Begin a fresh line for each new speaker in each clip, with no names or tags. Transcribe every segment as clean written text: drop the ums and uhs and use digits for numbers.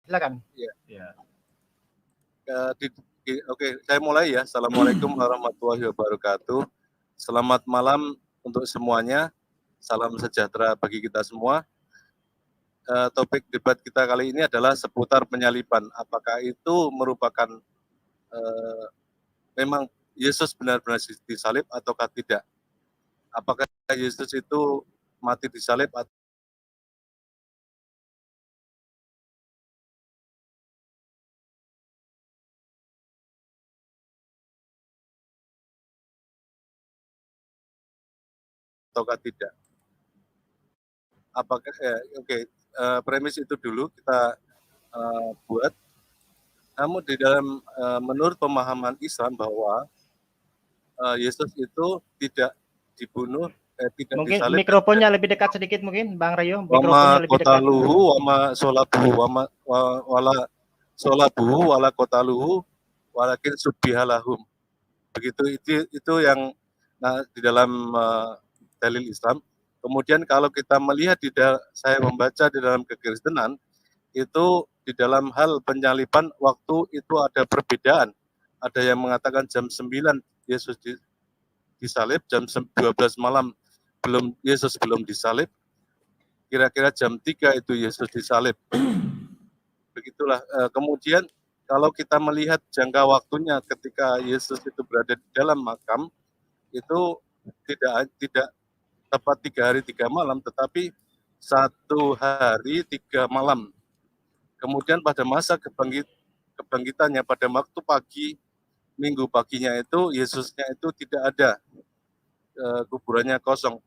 Silakan.
Ya.
Ya.
Oke, saya mulai ya. Assalamualaikum warahmatullahi wabarakatuh. Selamat malam untuk semuanya. Salam sejahtera bagi kita semua. Topik debat kita kali ini adalah seputar penyaliban. Apakah itu merupakan memang Yesus benar-benar disalib ataukah tidak? Apakah Yesus itu mati disalib ataukah tidak? Apakah premis itu dulu kita buat. Namun di dalam menurut pemahaman Islam bahwa Yesus itu tidak dibunuh, tidak
mungkin
disalib.
Mikrofonnya lebih dekat sedikit mungkin, Bang Rayo.
Mikrofonnya lebih dekat. Wama solabuhu wala kotaluhu walakin subbihalahum. Begitu itu yang di dalam dalil Islam. Kemudian kalau kita melihat saya membaca di dalam kekristenan itu di dalam hal penyaliban waktu itu ada perbedaan. Ada yang mengatakan jam 9 Yesus disalib, jam 12 malam Yesus belum disalib. Kira-kira jam 3 itu Yesus disalib. Begitulah. Kemudian kalau kita melihat jangka waktunya ketika Yesus itu berada di dalam makam, itu tidak tepat 3 hari 3 malam, tetapi 1 hari 3 malam. Kemudian pada masa kebangkitannya pada waktu pagi, minggu paginya itu Yesusnya itu tidak ada, kuburannya kosong.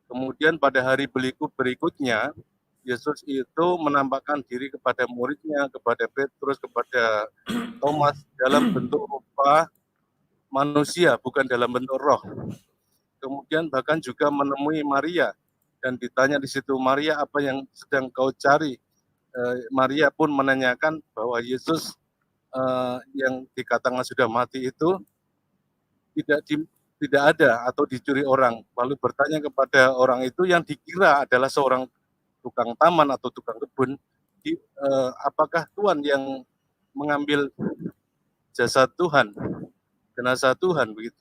Kemudian pada hari berikutnya Yesus itu menampakkan diri kepada muridnya, kepada Petrus, kepada Thomas dalam bentuk rupa manusia, bukan dalam bentuk roh. Kemudian bahkan juga menemui Maria dan ditanya di situ, Maria, apa yang sedang kau cari? Maria pun menanyakan bahwa Yesus yang dikatakan sudah mati itu tidak ada atau dicuri orang. Lalu bertanya kepada orang itu yang dikira adalah seorang tukang taman atau tukang kebun, apakah Tuhan yang mengambil jasad Tuhan, jenazah Tuhan begitu?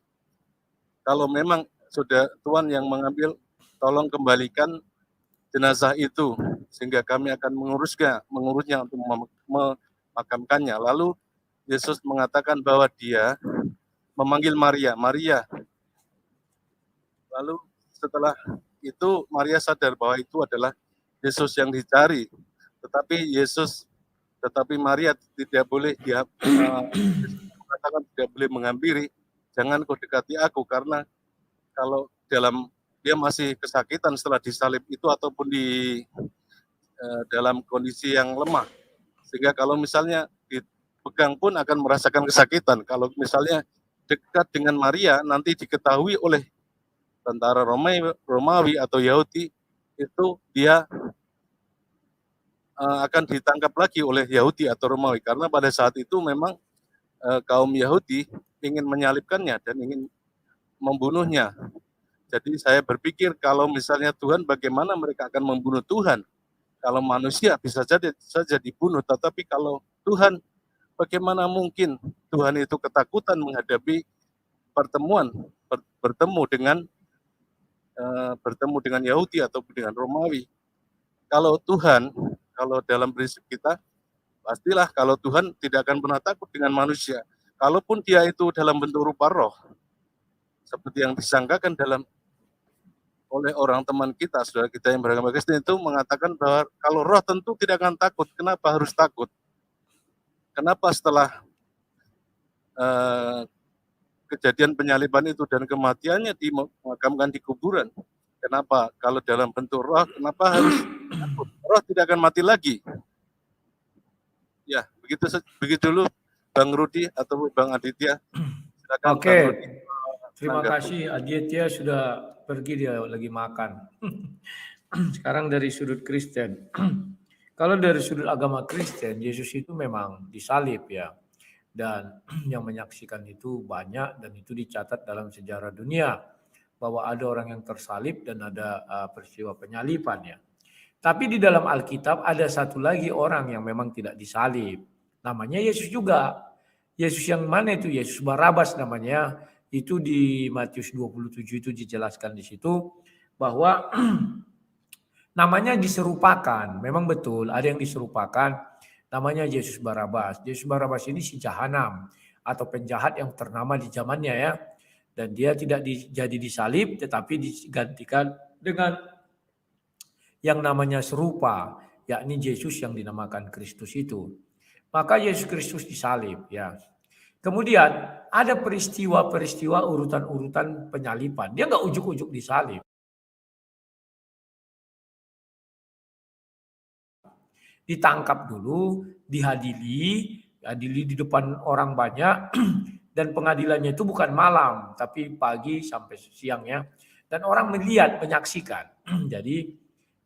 Kalau memang sudah Tuhan yang mengambil, tolong kembalikan jenazah itu sehingga kami akan mengurusnya untuk memakamkannya. Lalu Yesus mengatakan bahwa dia memanggil Maria. Lalu setelah itu Maria sadar bahwa itu adalah Yesus yang dicari. Tetapi Maria tidak boleh mengatakan tidak boleh menghampiri. Jangan kau dekati aku, karena kalau dia masih kesakitan setelah disalib itu ataupun di dalam kondisi yang lemah, sehingga kalau misalnya dipegang pun akan merasakan kesakitan. Kalau misalnya dekat dengan Maria, nanti diketahui oleh tentara Romawi atau Yahudi, itu dia akan ditangkap lagi oleh Yahudi atau Romawi, karena pada saat itu memang kaum Yahudi ingin menyalibkannya dan ingin membunuhnya. Jadi saya berpikir kalau misalnya Tuhan, bagaimana mereka akan membunuh Tuhan? Kalau manusia bisa saja dibunuh, tetapi kalau Tuhan, bagaimana mungkin Tuhan itu ketakutan menghadapi bertemu dengan Yahudi atau dengan Romawi? Kalau dalam prinsip kita, pastilah kalau Tuhan tidak akan pernah takut dengan manusia. Kalaupun dia itu dalam bentuk rupa roh, seperti yang disangkakan oleh orang teman kita, saudara kita yang beragama Kristen itu mengatakan bahwa kalau roh tentu tidak akan takut. Kenapa harus takut? Kenapa setelah kejadian penyaliban itu dan kematiannya dimakamkan di kuburan? Kenapa kalau dalam bentuk roh, kenapa harus takut? Roh tidak akan mati lagi. Ya, begitu dulu Bang Rudi atau Bang Aditya. Silakan.
Oke. Terima kasih, Aditya sudah pergi, dia lagi makan. Sekarang dari sudut Kristen. Kalau dari sudut agama Kristen, Yesus itu memang disalib ya. Dan yang menyaksikan itu banyak, dan itu dicatat dalam sejarah dunia bahwa ada orang yang tersalib dan ada peristiwa penyaliban ya. Tapi di dalam Alkitab ada satu lagi orang yang memang tidak disalib. Namanya Yesus juga. Yesus yang mana itu? Yesus Barabas namanya. Itu di Matius 27 itu dijelaskan di situ bahwa namanya diserupakan. Memang betul ada yang diserupakan. Namanya Yesus Barabas. Yesus Barabas ini si jahanam atau penjahat yang ternama di zamannya ya. Dan dia tidak jadi disalib tetapi digantikan dengan yang namanya serupa, yakni Yesus yang dinamakan Kristus itu. Maka Yesus Kristus disalib ya. Kemudian ada peristiwa-peristiwa urutan-urutan penyaliban. Dia nggak ujuk-ujuk disalib. Ditangkap dulu, dihadili di depan orang banyak dan pengadilannya itu bukan malam tapi pagi sampai siang ya. Dan orang melihat, menyaksikan. Jadi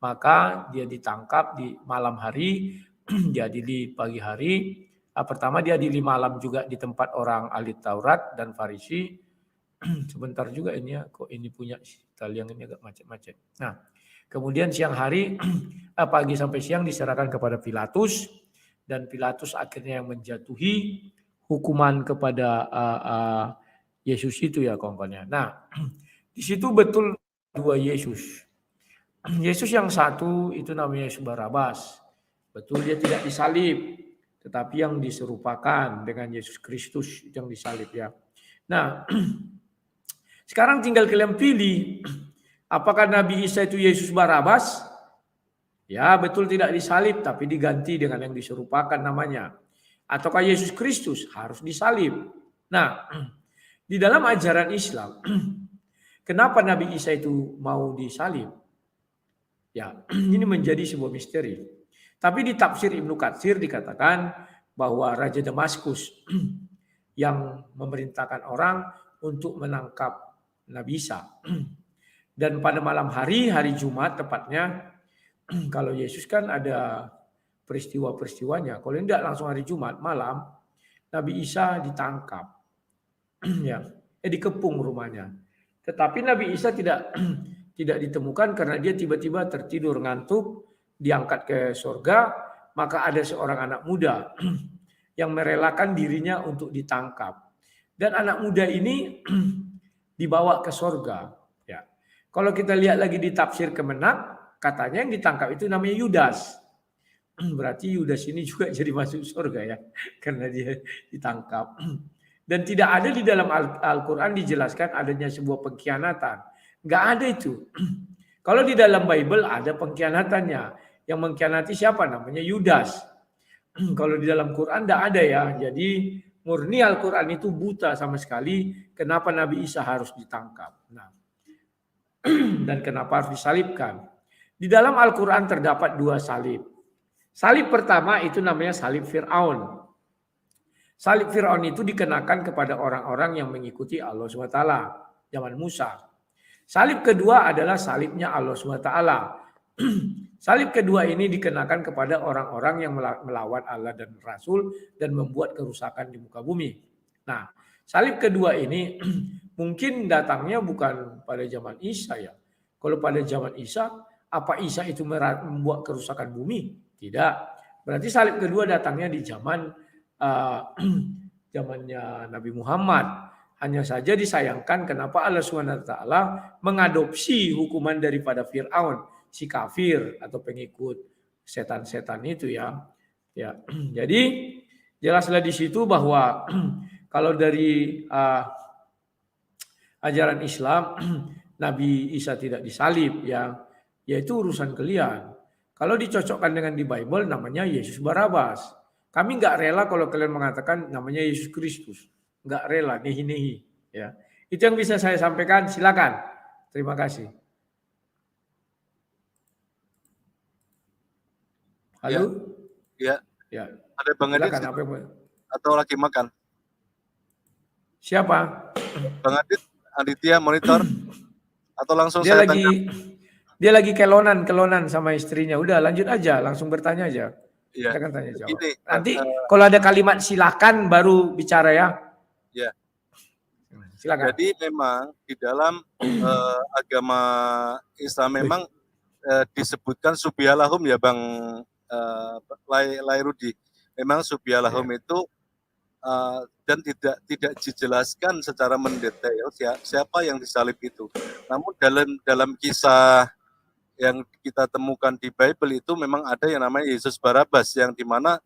maka dia ditangkap di malam hari, diadili pagi hari. Pertama diadili malam juga di tempat orang ahli Taurat dan Farisi. Sebentar juga ini ya, kok ini punya tali yang ini agak macet-macet. Nah, kemudian siang hari, pagi sampai siang diserahkan kepada Pilatus. Dan Pilatus akhirnya yang menjatuhi hukuman kepada Yesus itu ya kawan-kawannya. Nah, di situ betul dua Yesus. Yesus yang satu itu namanya Yesus Barabas. Betul dia tidak disalib, tetapi yang diserupakan dengan Yesus Kristus yang disalib ya. Nah, sekarang tinggal kalian pilih, apakah Nabi Isa itu Yesus Barabas? Ya betul tidak disalib, tapi diganti dengan yang diserupakan namanya. Ataukah Yesus Kristus harus disalib? Nah, di dalam ajaran Islam, kenapa Nabi Isa itu mau disalib? Ya, ini menjadi sebuah misteri. Tapi di tafsir Ibnu Katsir dikatakan bahwa Raja Damaskus yang memerintahkan orang untuk menangkap Nabi Isa. Dan pada malam hari Jumat tepatnya, kalau Yesus kan ada peristiwa-peristiwanya. Kalau tidak langsung hari Jumat malam, Nabi Isa ditangkap. Ya, dikepung rumahnya. Tetapi Nabi Isa tidak ditemukan karena dia tiba-tiba tertidur ngantuk, diangkat ke surga, maka ada seorang anak muda yang merelakan dirinya untuk ditangkap. Dan anak muda ini dibawa ke surga. Ya. Kalau kita lihat lagi di tafsir Kemenak, katanya yang ditangkap itu namanya Yudas. Berarti Yudas ini juga jadi masuk surga ya, karena dia ditangkap. Dan tidak ada di dalam Al-Quran dijelaskan adanya sebuah pengkhianatan. Nggak ada itu. Kalau di dalam Bible ada pengkhianatannya. Yang mengkhianati siapa? Namanya Yudas. Kalau di dalam Quran nggak ada ya. Jadi murni Al-Quran itu buta sama sekali. Kenapa Nabi Isa harus ditangkap? Nah, dan kenapa harus disalibkan? Di dalam Al-Quran terdapat dua salib. Salib pertama itu namanya salib Fir'aun. Salib Fir'aun itu dikenakan kepada orang-orang yang mengikuti Allah SWT. Zaman Musa. Salib kedua adalah salibnya Allah SWT. Salib kedua ini dikenakan kepada orang-orang yang melawan Allah dan Rasul dan membuat kerusakan di muka bumi. Nah, salib kedua ini mungkin datangnya bukan pada zaman Isa ya. Kalau pada zaman Isa, apa Isa itu membuat kerusakan bumi? Tidak. Berarti salib kedua datangnya di zaman zamannya Nabi Muhammad. Hanya saja disayangkan kenapa Allah SWT mengadopsi hukuman daripada Fir'aun, si kafir atau pengikut setan-setan itu ya. Ya, jadi jelaslah di situ bahwa kalau dari ajaran Islam Nabi Isa tidak disalib ya, yaitu urusan kalian. Kalau dicocokkan dengan di Bible namanya Yesus Barabas. Kami nggak rela kalau kalian mengatakan namanya Yesus Kristus. Nggak rela, nehi-nehi. Ya. Itu yang bisa saya sampaikan, silakan. Terima kasih. Halo?
Ya.
Ya.
Ada Bang Adit atau lagi makan?
Siapa?
Bang Adit, Aditya monitor atau langsung
Dia
saya
lagi
tanya?
dia lagi kelonan sama istrinya. Udah lanjut aja, langsung bertanya aja.
Ya.
Kita kan tanya jawab.
Ini,
nanti kalau ada kalimat silakan baru bicara ya.
Ya.
Silakan.
Jadi memang di dalam agama Islam memang disebutkan subialahum ya Bang Lairudi. Memang subialahum itu dan tidak dijelaskan secara mendetail siapa yang disalib itu. Namun dalam kisah yang kita temukan di Bible itu memang ada yang namanya Yesus Barabas, yang dimana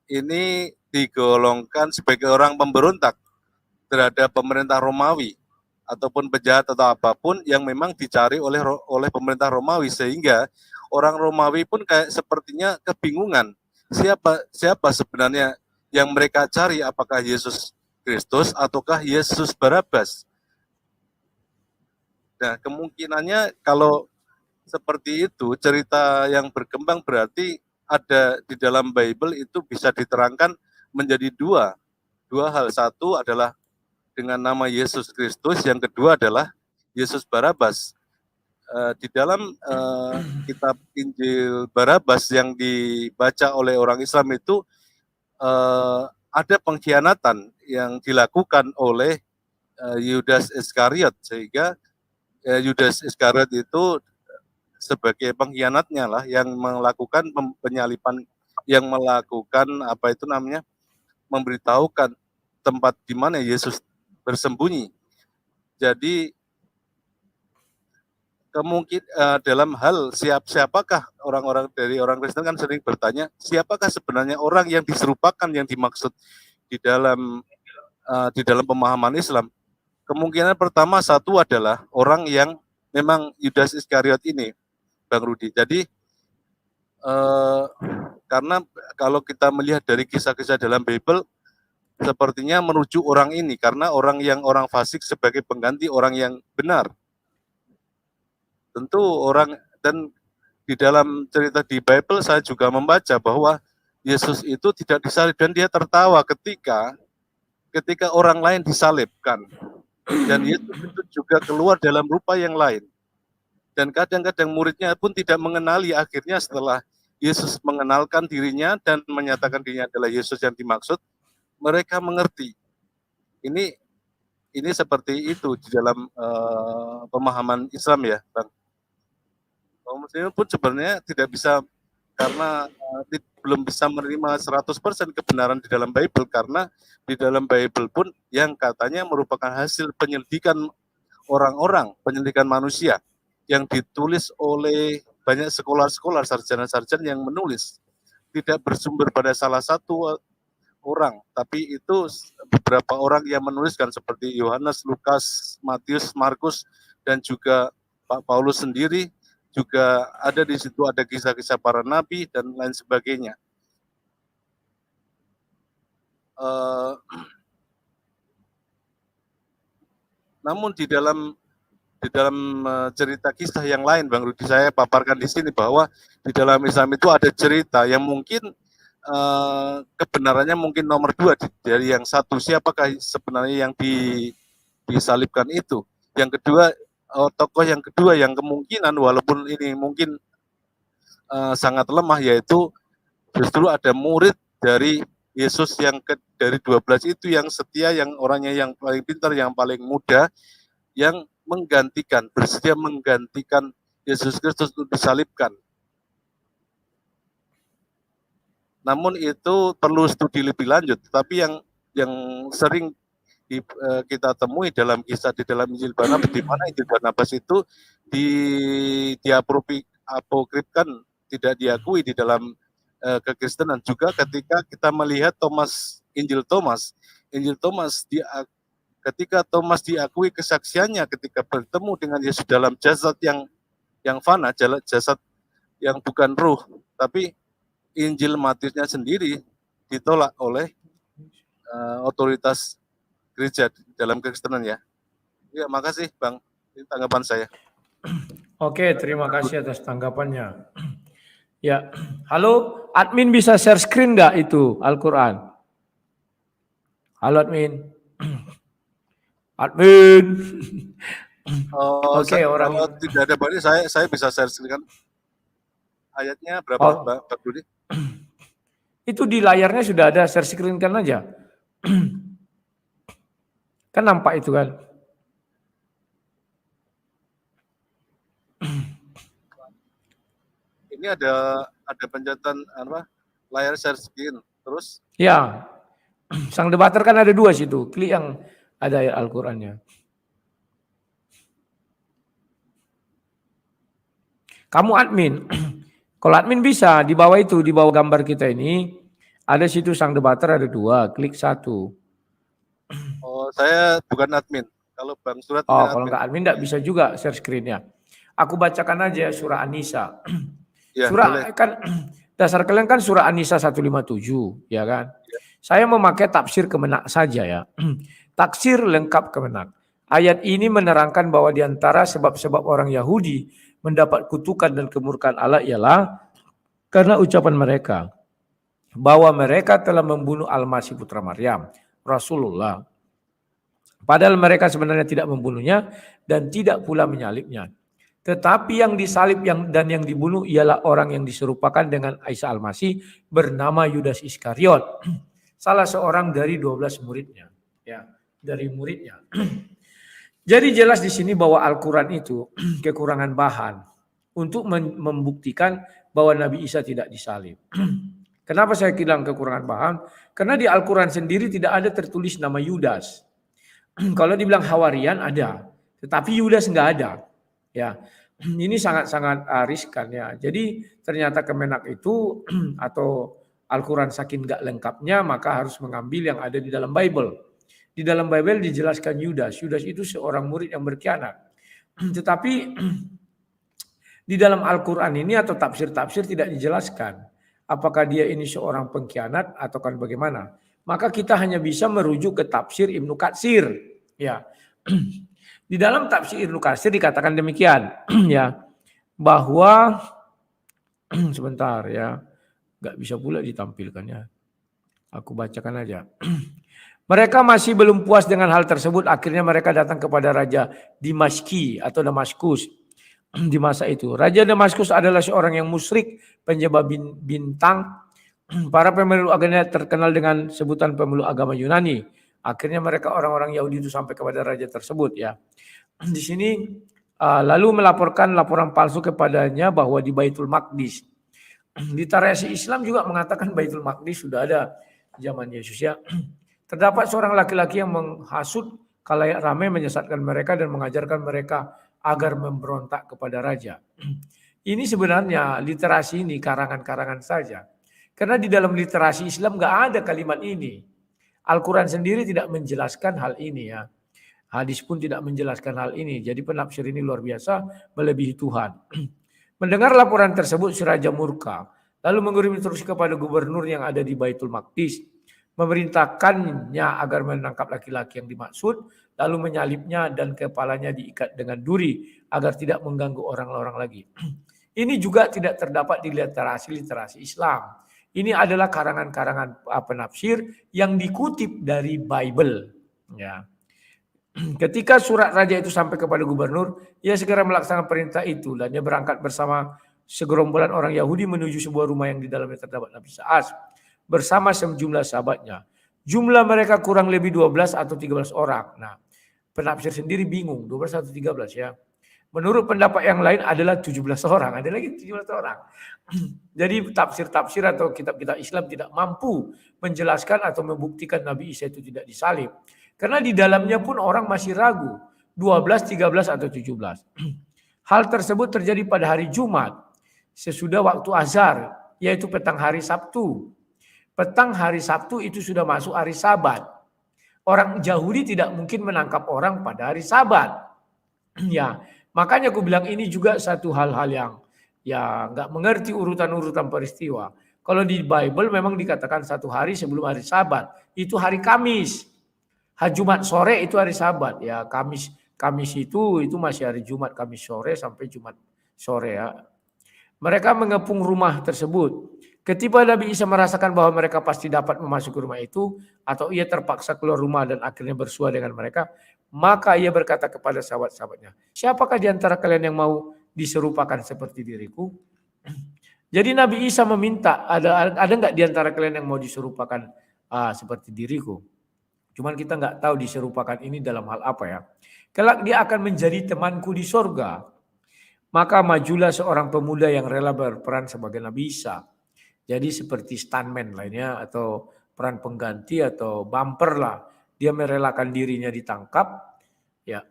ini digolongkan sebagai orang pemberontak terhadap pemerintah Romawi ataupun penjahat atau apapun yang memang dicari oleh pemerintah Romawi, sehingga orang Romawi pun kayak sepertinya kebingungan siapa sebenarnya yang mereka cari, apakah Yesus Kristus ataukah Yesus Barabas. Nah, kemungkinannya kalau seperti itu cerita yang berkembang berarti ada di dalam Bible itu bisa diterangkan menjadi dua hal. Satu adalah dengan nama Yesus Kristus, yang kedua adalah Yesus Barabas. Di dalam kitab Injil Barabas yang dibaca oleh orang Islam itu ada pengkhianatan yang dilakukan oleh Yudas Iskariot, sehingga Yudas Iskariot itu sebagai pengkhianatnya lah yang melakukan penyalipan, yang melakukan apa itu namanya, memberitahukan tempat di mana Yesus bersembunyi. Jadi kemungkinan dalam hal siapakah orang-orang dari orang Kristen kan sering bertanya, siapakah sebenarnya orang yang diserupakan, yang dimaksud di dalam pemahaman Islam. Kemungkinan pertama satu adalah orang yang memang Yudas Iskariot ini, Bang Rudi. Jadi karena kalau kita melihat dari kisah-kisah dalam Bible, sepertinya merujuk orang ini, karena orang fasik sebagai pengganti orang yang benar. Tentu orang, dan di dalam cerita di Bible saya juga membaca bahwa Yesus itu tidak disalib dan dia tertawa ketika orang lain disalibkan. Dan Yesus itu juga keluar dalam rupa yang lain. Dan kadang-kadang muridnya pun tidak mengenali. Akhirnya setelah Yesus mengenalkan dirinya dan menyatakan dirinya adalah Yesus yang dimaksud, mereka mengerti. Ini seperti itu di dalam pemahaman Islam ya, Bang. Muslim pun sebenarnya tidak bisa, karena belum bisa menerima 100% kebenaran di dalam Bible, karena di dalam Bible pun yang katanya merupakan hasil penyelidikan orang-orang, penyelidikan manusia, yang ditulis oleh banyak sekolah-sekolah, sarjana-sarjana yang menulis, tidak bersumber pada salah satu orang, tapi itu beberapa orang yang menuliskan seperti Yohanes, Lukas, Matius, Markus, dan juga Pak Paulus sendiri juga ada di situ, ada kisah-kisah para nabi dan lain sebagainya. Namun di dalam cerita kisah yang lain, Bang Rudi, saya paparkan di sini bahwa di dalam Islam itu ada cerita yang mungkin kebenarannya mungkin nomor 2 dari yang satu, siapakah sebenarnya yang disalibkan itu. Yang kedua, tokoh yang kedua yang kemungkinan walaupun ini mungkin sangat lemah, yaitu justru ada murid dari Yesus yang dari 12 itu yang setia, yang orangnya yang paling pintar, yang paling muda, yang bersedia menggantikan Yesus Kristus untuk disalibkan. Namun itu perlu studi lebih lanjut, tapi yang sering kita temui dalam kisah di dalam Injil Barnabas, di mana Injil Barnabas itu diapokrifkan, tidak diakui di dalam kekristenan. Juga ketika kita melihat Injil Thomas ketika Thomas diakui kesaksiannya ketika bertemu dengan Yesus dalam jasad yang fana, jasad yang bukan ruh, tapi Injil Matiusnya sendiri ditolak oleh otoritas gereja dalam kekristenan ya. Ya, makasih Bang, ini tanggapan saya.
Oke, terima kasih atas tanggapannya. Ya, halo, admin bisa share screen nggak itu Al-Quran? Halo admin. Admin. Oke, orang
kalau tidak ada balik, saya bisa share screen kan. Ayatnya berapa, Pak Budi?
Itu di layarnya sudah ada, share screen kan aja. Kan nampak itu kan.
Ini ada pencetatan apa? Layar share screen. Terus
Ya, sang debater kan ada 2 situ. Klik yang ada ayat Al-Qur'annya. Kamu admin. Kalau admin bisa di bawah itu, di bawah gambar kita ini ada situ sang debater ada 2, klik 1.
saya bukan admin. Kalau Bang Surat ini
Kalau
admin.
nggak admin nggak bisa juga share screen-nya. Aku bacakan aja surah An-Nisa.
Ya,
Surah
boleh.
kan dasar kalian kan surah An-Nisa 157, ya kan?
Ya.
Saya memakai tafsir Kemenak saja ya. Tafsir lengkap Kemenak. Ayat ini menerangkan bahwa di antara sebab-sebab orang Yahudi mendapat kutukan dan kemurkaan Allah ialah karena ucapan mereka bahwa mereka telah membunuh Al-Masih putra Maryam, Rasulullah. Padahal mereka sebenarnya tidak membunuhnya dan tidak pula menyalibnya. Tetapi yang disalib dan yang dibunuh ialah orang yang diserupakan dengan Isa Al-Masih bernama Yudas Iskariot, salah seorang dari 12 muridnya, ya, dari muridnya. Jadi jelas di sini bahwa Al-Quran itu kekurangan bahan untuk membuktikan bahwa Nabi Isa tidak disalib. Kenapa saya bilang kekurangan bahan? Karena di Al-Quran sendiri tidak ada tertulis nama Yudas. Kalau dibilang Hawarian ada, tetapi Yudas nggak ada. Ya, ini sangat-sangat riskan ya. Jadi ternyata Kemenak itu atau Al-Quran saking nggak lengkapnya, maka harus mengambil yang ada di dalam Bible. Di dalam Bible dijelaskan Yudas. Yudas itu seorang murid yang berkhianat. Tetapi di dalam Al-Quran ini atau tafsir-tafsir tidak dijelaskan apakah dia ini seorang pengkhianat atau kan bagaimana. Maka kita hanya bisa merujuk ke tafsir Ibnu Katsir. Ya, di dalam tafsir Ibnu Katsir dikatakan demikian, ya, bahwa sebentar ya, nggak bisa pula ditampilkannya. Aku bacakan aja. Mereka masih belum puas dengan hal tersebut. Akhirnya mereka datang kepada Raja Dimashki atau Damaskus di masa itu. Raja Damaskus adalah seorang yang musyrik, penyembah bintang. Para pemeluk agama terkenal dengan sebutan pemeluk agama Yunani. Akhirnya mereka orang-orang Yahudi itu sampai kepada raja tersebut ya. Di sini lalu melaporkan laporan palsu kepadanya bahwa di Baitul Maqdis. Literasi Islam juga mengatakan Baitul Maqdis sudah ada zaman Yesus ya. Terdapat seorang laki-laki yang menghasut khalayak ramai, menyesatkan mereka dan mengajarkan mereka agar memberontak kepada raja. Ini sebenarnya literasi ini karangan-karangan saja. Karena di dalam literasi Islam nggak ada kalimat ini. Al-Quran sendiri tidak menjelaskan hal ini ya. Hadis pun tidak menjelaskan hal ini. Jadi penafsir ini luar biasa melebihi Tuhan. Mendengar laporan tersebut si raja murka. Lalu mengirim instruksi kepada gubernur yang ada di Baitul Maqdis. Memerintahkannya agar menangkap laki-laki yang dimaksud. Lalu menyalibnya dan kepalanya diikat dengan duri. Agar tidak mengganggu orang-orang lagi. Ini juga tidak terdapat di literasi Islam. Ini adalah karangan-karangan penafsir yang dikutip dari Bible. Ya. Ketika surat raja itu sampai kepada gubernur, ia segera melaksanakan perintah itu dan ia berangkat bersama segerombolan orang Yahudi menuju sebuah rumah yang di dalamnya terdapat Nabi Sa'as bersama sejumlah sahabatnya. Jumlah mereka kurang lebih 12 atau 13 orang. Nah, penafsir sendiri bingung, 12 atau 13 ya. Menurut pendapat yang lain adalah 17 orang, ada lagi 17 orang. Jadi tafsir-tafsir atau kitab-kitab Islam tidak mampu menjelaskan atau membuktikan Nabi Isa itu tidak disalib. Karena di dalamnya pun orang masih ragu, 12, 13 atau 17. Hal tersebut terjadi pada hari Jumat, sesudah waktu azhar, yaitu petang hari Sabtu. Petang hari Sabtu itu sudah masuk hari Sabat. Orang Yahudi tidak mungkin menangkap orang pada hari Sabat. Ya, makanya aku bilang ini juga satu hal-hal yang ya nggak mengerti urutan-urutan peristiwa. Kalau di Bible memang dikatakan satu hari sebelum hari Sabat, itu hari Kamis. Hari Jumat sore itu hari Sabat ya. Kamis itu masih hari Jumat, Kamis sore sampai Jumat sore ya. Mereka mengepung rumah tersebut. Ketika Nabi Isa merasakan bahwa mereka pasti dapat memasuki rumah itu atau ia terpaksa keluar rumah dan akhirnya bersua dengan mereka, maka ia berkata kepada sahabat-sahabatnya, siapakah di antara kalian yang mau diserupakan seperti diriku? Jadi Nabi Isa meminta, ada nggak di antara kalian yang mau diserupakan seperti diriku? Cuman kita nggak tahu diserupakan ini dalam hal apa ya. Kelak dia akan menjadi temanku di sorga. Maka majulah seorang pemuda yang rela berperan sebagai Nabi Isa. Jadi seperti stuntman lainnya atau peran pengganti atau bumper lah. Dia merelakan dirinya ditangkap. Ya,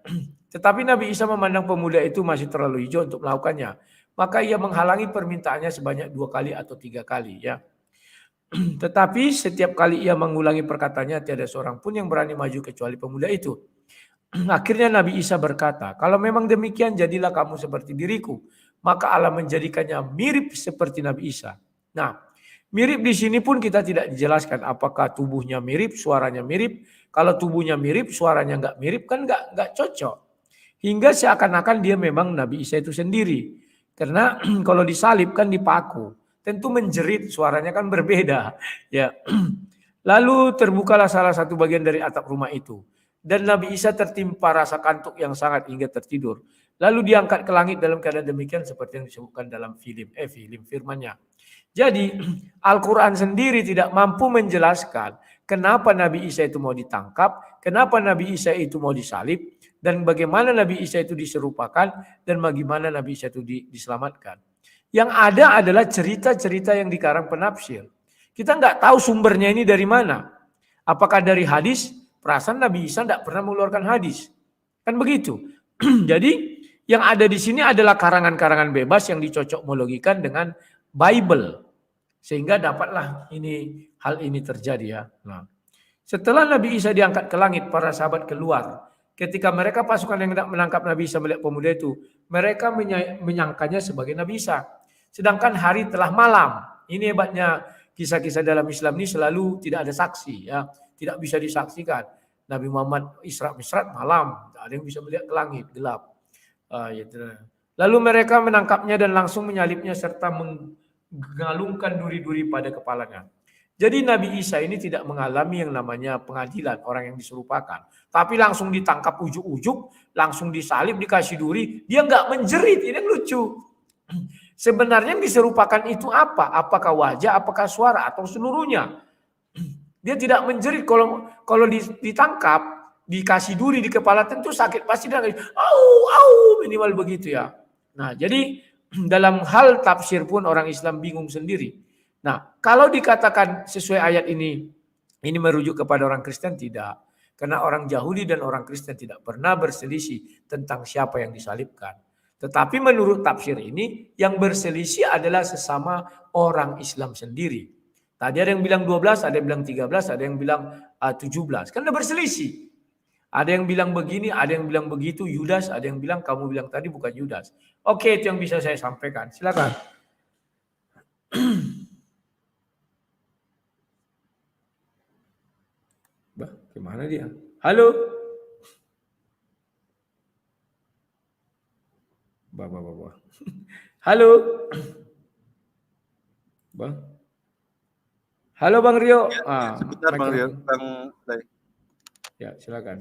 tetapi Nabi Isa memandang pemuda itu masih terlalu hijau untuk melakukannya. Maka ia menghalangi permintaannya sebanyak 2 kali atau 3 kali. Ya, tetapi setiap kali ia mengulangi perkataannya, tiada seorang pun yang berani maju kecuali pemuda itu. Akhirnya Nabi Isa berkata, kalau memang demikian jadilah kamu seperti diriku. Maka Allah menjadikannya mirip seperti Nabi Isa. Nah, mirip di sini pun kita tidak dijelaskan apakah tubuhnya mirip, suaranya mirip. Kalau tubuhnya mirip, suaranya nggak mirip kan nggak cocok. Hingga seakan-akan dia memang Nabi Isa itu sendiri. Karena kalau disalib kan dipaku. Tentu menjerit, suaranya kan berbeda. Ya. Lalu terbukalah salah satu bagian dari atap rumah itu. Dan Nabi Isa tertimpa rasa kantuk yang sangat hingga tertidur. Lalu diangkat ke langit dalam keadaan demikian seperti yang disebutkan dalam film firman-Nya. Jadi Al-Quran sendiri tidak mampu menjelaskan kenapa Nabi Isa itu mau ditangkap, kenapa Nabi Isa itu mau disalib, dan bagaimana Nabi Isa itu diserupakan, dan bagaimana Nabi Isa itu diselamatkan. Yang ada adalah cerita-cerita yang dikarang penafsir. Kita nggak tahu sumbernya ini dari mana. Apakah dari hadis? Perasaan Nabi Isa tidak pernah mengeluarkan hadis. Kan begitu. Jadi yang ada di sini adalah karangan-karangan bebas yang dicocokmologikan dengan Bible. Sehingga dapatlah hal ini terjadi ya. Nah, setelah Nabi Isa diangkat ke langit, para sahabat keluar. Ketika mereka pasukan yang hendak menangkap Nabi Isa melihat pemuda itu, mereka menyangkanya sebagai Nabi Isa. Sedangkan hari telah malam. Ini hebatnya kisah-kisah dalam Islam ini selalu tidak ada saksi ya. Tidak bisa disaksikan. Nabi Muhammad Isra Mi'raj malam, tak ada yang bisa melihat ke langit, gelap. Lalu mereka menangkapnya dan langsung menyalibnya serta mengalungkan duri-duri pada kepalanya. Jadi Nabi Isa ini tidak mengalami yang namanya pengadilan, orang yang diserupakan. Tapi langsung ditangkap ujuk-ujuk, langsung disalib, dikasih duri. Dia nggak menjerit, ini yang lucu. Sebenarnya yang diserupakan itu apa? Apakah wajah, apakah suara, atau seluruhnya? Dia tidak menjerit. Kalau ditangkap, dikasih duri di kepala tentu sakit. Pasti dia au, minimal begitu ya. Nah, jadi dalam hal tafsir pun orang Islam bingung sendiri. Nah, kalau dikatakan sesuai ayat ini merujuk kepada orang Kristen, tidak. Karena orang Yahudi dan orang Kristen tidak pernah berselisih tentang siapa yang disalibkan. Tetapi menurut tafsir ini, yang berselisih adalah sesama orang Islam sendiri. Tadi ada yang bilang 12, ada yang bilang 13, ada yang bilang 17. Kan udah berselisih. Ada yang bilang begini, ada yang bilang begitu, Yudas, ada yang bilang kamu bilang tadi bukan Yudas. Oke, itu yang bisa saya sampaikan. Silakan. Bah, gimana dia? Halo? Bah. Halo? Bang? Halo Bang Rio.
Sebentar Bang Rio.
Ya, silakan.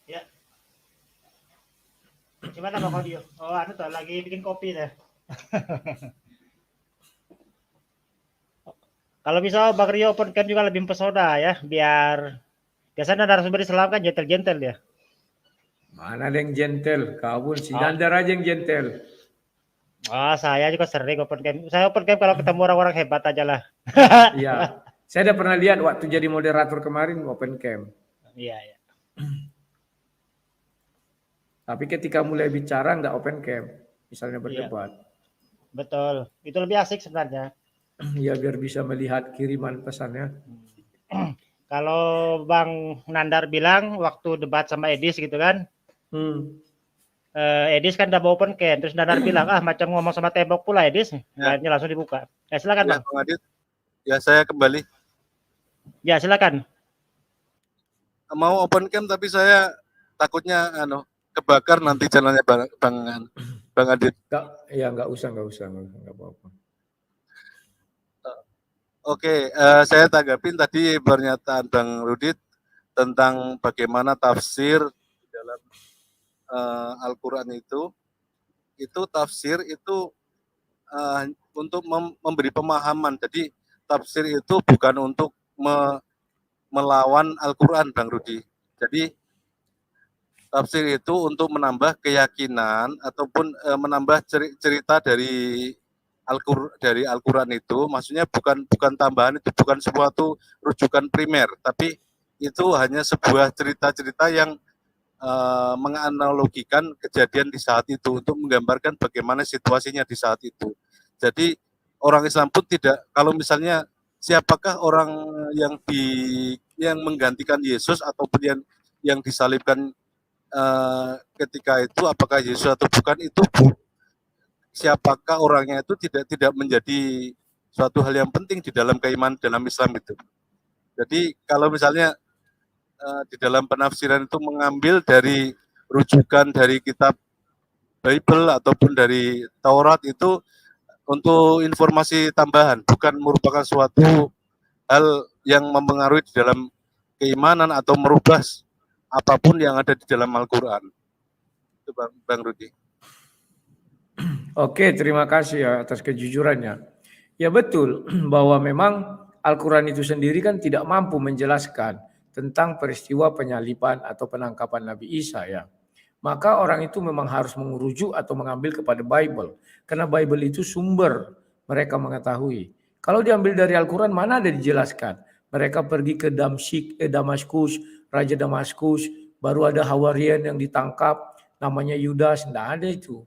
Ya. Gimana Bang Audio? Oh, tuh lagi bikin kopi deh. Kalau bisa Bang Rio open cam juga lebih mempesona ya, biar biasanya narasumber Islam kan gentle-gentle ya.
Mana ada yang gentle? Kau pun si Nandar aja yang gentle.
Saya juga sering open cam. Saya open cam kalau ketemu orang-orang hebat aja lah.
Iya. Saya udah pernah lihat waktu jadi moderator kemarin open cam.
Iya.
Tapi ketika mulai bicara nggak open cam, misalnya berdebat.
Betul. Itu lebih asik sebenarnya.
Ya biar bisa melihat kiriman pesannya.
Kalau Bang Nandar bilang waktu debat sama Edis gitu kan. Edis kan udah mau open cam, terus Nandar bilang macam ngomong sama tembok pula Edis, lainnya langsung dibuka. Silakan Bang.
Bang Adit. Ya saya kembali.
Ya silakan.
Mau open cam tapi saya takutnya kebakar nanti channelnya Bang Adit.
Nggak usah, nggak apa-apa.
Oke, saya tanggapin tadi pernyataan Bang Rudit tentang bagaimana tafsir dalam Al-Quran itu tafsir itu untuk memberi pemahaman. Jadi tafsir itu bukan untuk melawan Al-Quran, Bang Rudi. Jadi tafsir itu untuk menambah keyakinan ataupun menambah cerita dari Al-Quran itu, maksudnya bukan tambahan, itu bukan suatu rujukan primer, tapi itu hanya sebuah cerita-cerita yang menganalogikan kejadian di saat itu untuk menggambarkan bagaimana situasinya di saat itu. Jadi orang Islam pun tidak, kalau misalnya siapakah orang yang menggantikan Yesus ataupun yang disalibkan ketika itu, apakah Yesus atau bukan, itu siapakah orangnya itu tidak menjadi suatu hal yang penting di dalam keimanan dalam Islam itu. Jadi kalau misalnya di dalam penafsiran itu mengambil dari rujukan dari kitab Bible ataupun dari Taurat itu untuk informasi tambahan, bukan merupakan suatu hal yang mempengaruhi di dalam keimanan atau merubah apapun yang ada di dalam Al-Quran. Itu Bang Rudi.
Oke, terima kasih ya atas kejujurannya. Ya betul bahwa memang Al-Quran itu sendiri kan tidak mampu menjelaskan tentang peristiwa penyaliban atau penangkapan Nabi Isa ya. Maka orang itu memang harus mengurujuk atau mengambil kepada Bible. Karena Bible itu sumber mereka mengetahui. Kalau diambil dari Al-Quran mana ada dijelaskan. Mereka pergi ke Damaskus, Raja Damaskus, baru ada Hawarian yang ditangkap, namanya Yudas, tidak ada itu.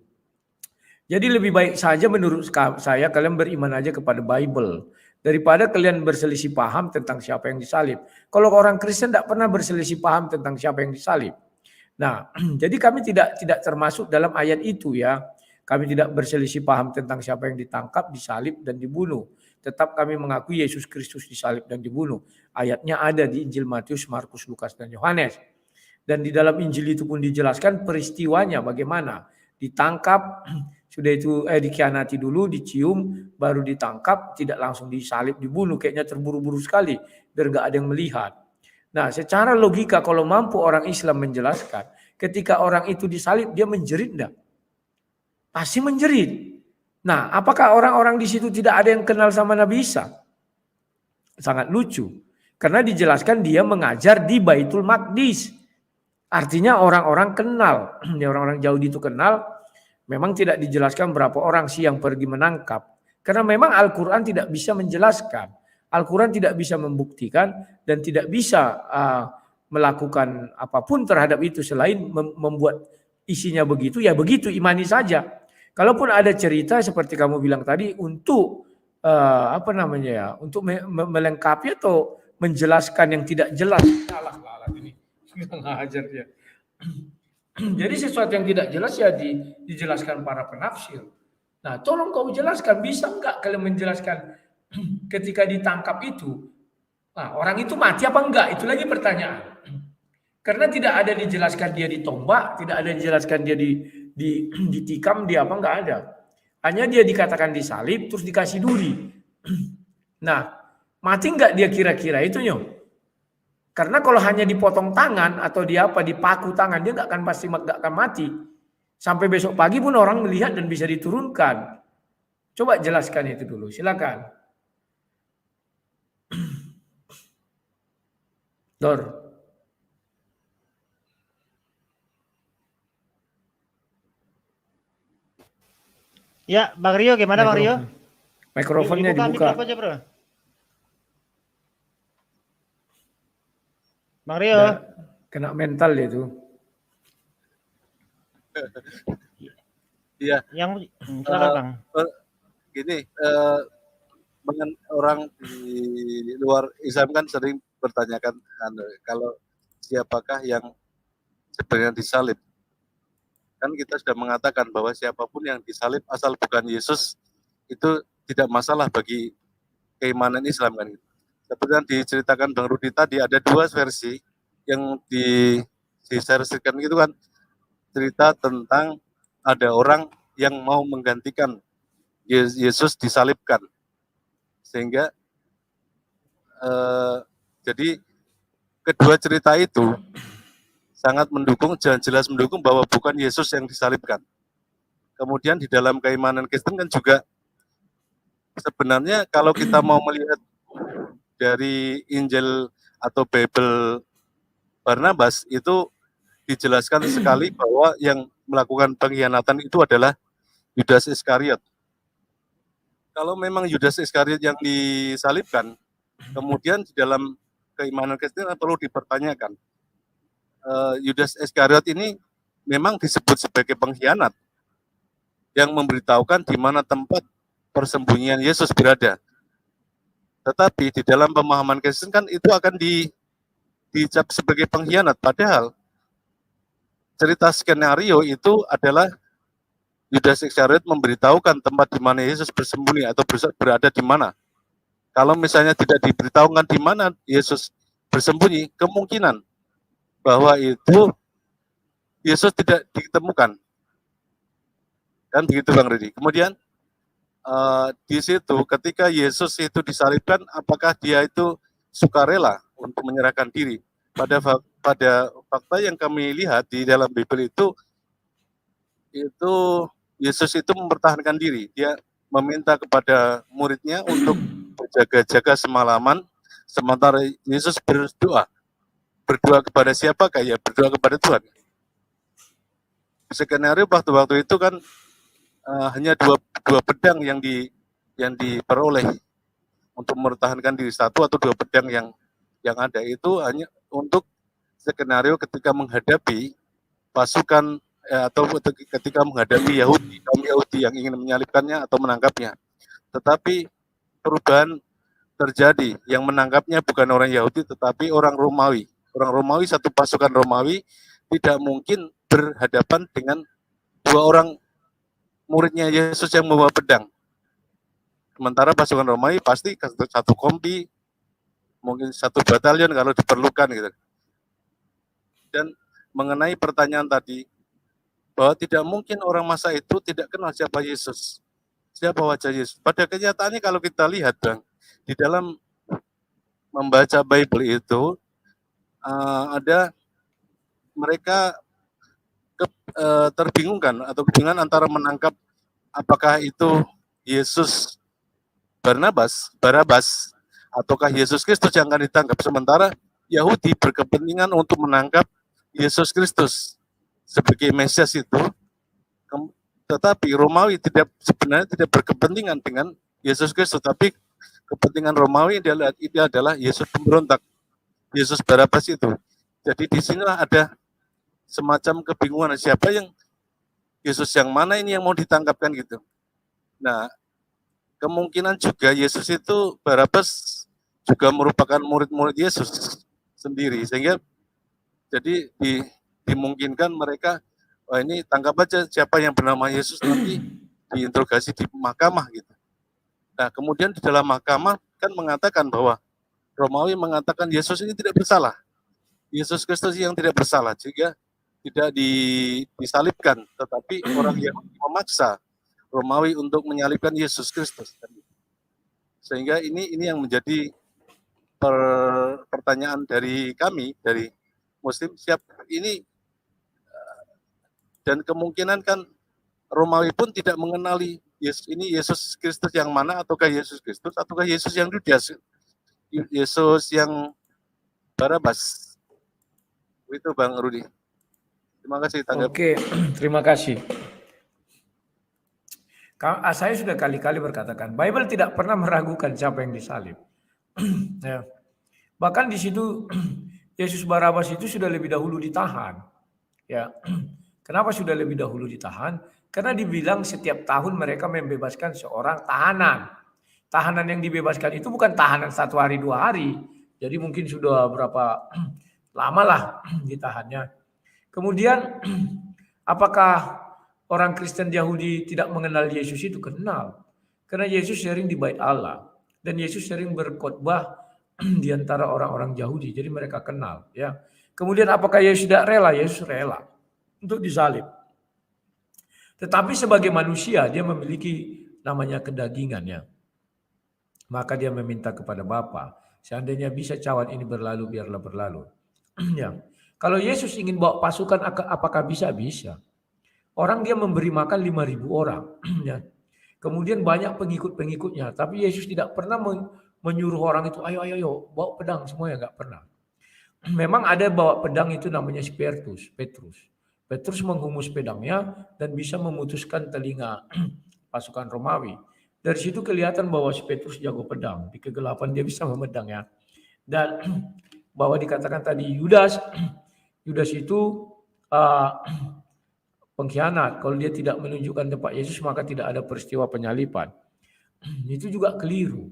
Jadi lebih baik saja menurut saya kalian beriman aja kepada Bible. Daripada kalian berselisih paham tentang siapa yang disalib. Kalau orang Kristen tidak pernah berselisih paham tentang siapa yang disalib. Nah, jadi kami tidak termasuk dalam ayat itu ya. Kami tidak berselisih paham tentang siapa yang ditangkap, disalib, dan dibunuh. Tetap kami mengakui Yesus Kristus disalib dan dibunuh. Ayatnya ada di Injil Matius, Markus, Lukas, dan Yohanes. Dan di dalam Injil itu pun dijelaskan peristiwanya bagaimana. Ditangkap, sudah itu dikhianati dulu, dicium, baru ditangkap, tidak langsung disalib, dibunuh. Kayaknya terburu-buru sekali, biar gak ada yang melihat. Nah, secara logika kalau mampu orang Islam menjelaskan, ketika orang itu disalib, dia menjerit enggak? Pasti menjerit. Nah, apakah orang-orang di situ tidak ada yang kenal sama Nabi Isa? Sangat lucu. Karena dijelaskan dia mengajar di Baitul Maqdis. Artinya orang-orang kenal. Orang-orang Yahudi itu kenal. Memang tidak dijelaskan berapa orang sih yang pergi menangkap. Karena memang Al-Quran tidak bisa menjelaskan. Al-Quran tidak bisa membuktikan dan tidak bisa melakukan apapun terhadap itu selain membuat isinya begitu, ya begitu, imani saja. Kalaupun ada cerita seperti kamu bilang tadi untuk untuk melengkapi atau menjelaskan yang tidak jelas. Ini ngajar dia. Jadi sesuatu yang tidak jelas ya dijelaskan para penafsir. Nah, tolong kau jelaskan, bisa enggak kalian menjelaskan ketika ditangkap itu, nah, orang itu mati apa enggak? Itu lagi pertanyaan. Karena tidak ada dijelaskan dia ditombak, tidak ada dijelaskan dia ditikam, dia apa, enggak ada. Hanya dia dikatakan disalib, terus dikasih duri. Nah, mati enggak dia kira-kira itu nyo? Karena kalau hanya dipotong tangan atau dipaku tangan, dia enggak akan mati. Sampai besok pagi pun orang melihat dan bisa diturunkan. Coba jelaskan itu dulu, silakan. Dor.
Ya, Bang Rio gimana Bang Rio?
Mikrofonnya dibuka.
Aja, Bro. Bang Rio.
Ya, kena mental itu.
Iya.
Yang silakan Bang.
Gini, orang di luar Islam kan sering bertanyakan kalau siapakah yang sebenarnya disalib. Kan kita sudah mengatakan bahwa siapapun yang disalib asal bukan Yesus itu tidak masalah bagi keimanan Islam kan. Seperti yang diceritakan Bang Rudi tadi, ada dua versi yang disersikan gitu kan, cerita tentang ada orang yang mau menggantikan Yesus disalibkan, sehingga jadi kedua cerita itu sangat mendukung, jelas mendukung bahwa bukan Yesus yang disalibkan. Kemudian di dalam keimanan Kristen kan juga sebenarnya kalau kita mau melihat dari Injil atau Bible Barnabas itu dijelaskan sekali bahwa yang melakukan pengkhianatan itu adalah Yudas Iskariot. Kalau memang Yudas Iskariot yang disalibkan, kemudian di dalam keimanan Kristen perlu dipertanyakan. Yudas Iskariot ini memang disebut sebagai pengkhianat yang memberitahukan di mana tempat persembunyian Yesus berada. Tetapi di dalam pemahaman Kristen kan itu akan dicap sebagai pengkhianat. Padahal cerita skenario itu adalah Yudas Iskariot memberitahukan tempat di mana Yesus bersembunyi atau berada di mana. Kalau misalnya tidak diberitahukan di mana Yesus bersembunyi, kemungkinan bahwa itu Yesus tidak ditemukan. Kan begitu Bang Rudi. Kemudian di situ ketika Yesus itu disalibkan, apakah dia itu sukarela untuk menyerahkan diri? Pada fakta yang kami lihat di dalam Bible itu Yesus itu mempertahankan diri. Dia meminta kepada muridnya untuk berjaga-jaga semalaman, sementara Yesus berdoa. Berdoa kepada siapakah? Ya berdoa kepada Tuhan. Skenario waktu itu kan hanya dua pedang yang diperoleh untuk mempertahankan diri, satu atau dua pedang yang ada itu hanya untuk skenario ketika menghadapi pasukan atau ketika menghadapi kaum Yahudi yang ingin menyalibkannya atau menangkapnya. Tetapi perubahan terjadi, yang menangkapnya bukan orang Yahudi tetapi orang Romawi. Orang Romawi, satu pasukan Romawi tidak mungkin berhadapan dengan dua orang muridnya Yesus yang membawa pedang. Sementara pasukan Romawi pasti satu kompi, mungkin satu batalion kalau diperlukan gitu. Dan mengenai pertanyaan tadi, bahwa tidak mungkin orang masa itu tidak kenal siapa Yesus, siapa wajah Yesus. Pada kenyataannya kalau kita lihat Bang, di dalam membaca Bible itu ada mereka terbingungkan atau kebingungan antara menangkap apakah itu Yesus Barabas ataukah Yesus Kristus yang akan ditangkap. Sementara Yahudi berkepentingan untuk menangkap Yesus Kristus sebagai Mesias itu, tetapi Romawi sebenarnya tidak berkepentingan dengan Yesus Kristus, tapi kepentingan Romawi itu adalah Yesus pemberontak, Yesus Barabas itu. Jadi di sinilah ada semacam kebingungan, siapa yang Yesus yang mana ini yang mau ditangkapkan gitu. Nah, kemungkinan juga Yesus itu Barabas juga merupakan murid-murid Yesus sendiri, sehingga jadi dimungkinkan mereka, wah ini tangkap aja siapa yang bernama Yesus, nanti diinterogasi di mahkamah gitu. Nah, kemudian di dalam mahkamah kan mengatakan bahwa Romawi mengatakan Yesus ini tidak bersalah. Yesus Kristus yang tidak bersalah, sehingga tidak disalibkan, tetapi orang yang memaksa Romawi untuk menyalibkan Yesus Kristus. Sehingga ini yang menjadi pertanyaan dari kami, dari Muslim, siapa ini, dan kemungkinan kan Romawi pun tidak mengenali Yesus ini Yesus Kristus yang mana, ataukah Yesus Kristus, ataukah Yesus yang Yudas, Yesus yang Barabas. Itu Bang Rudi. Terima kasih tanggapan.
Oke, terima kasih. Saya sudah kali-kali berkatakan, Bible tidak pernah meragukan siapa yang disalib. Ya. Bahkan di situ Yesus Barabas itu sudah lebih dahulu ditahan. Ya. Kenapa sudah lebih dahulu ditahan? Karena dibilang setiap tahun mereka membebaskan seorang tahanan. Tahanan yang dibebaskan itu bukan tahanan 1 hari 2 hari. Jadi mungkin sudah berapa lama lah ditahannya. Kemudian apakah orang Kristen Yahudi tidak mengenal Yesus itu? Kenal. Karena Yesus sering di bait Allah. Dan Yesus sering berkhotbah di antara orang-orang Yahudi. Jadi mereka kenal. Ya. Kemudian apakah Yesus tidak rela? Yesus rela untuk disalib. Tetapi sebagai manusia dia memiliki namanya kedagingan ya. Maka dia meminta kepada Bapa, seandainya bisa cawan ini berlalu, biarlah berlalu. Ya. Kalau Yesus ingin bawa pasukan, apakah bisa? Bisa. Orang dia memberi makan 5.000 orang. Ya. Kemudian banyak pengikut-pengikutnya, tapi Yesus tidak pernah menyuruh orang itu, ayo, ayo, ayo, bawa pedang semuanya, nggak pernah. Memang ada bawa pedang itu namanya si Petrus. Petrus menghumus pedangnya dan bisa memutuskan telinga pasukan Romawi. Dari situ kelihatan bahwa si Petrus jago pedang. Di kegelapan dia bisa memedang ya. Dan bahwa dikatakan tadi Yudas itu pengkhianat. Kalau dia tidak menunjukkan tempat Yesus maka tidak ada peristiwa penyaliban. Itu juga keliru.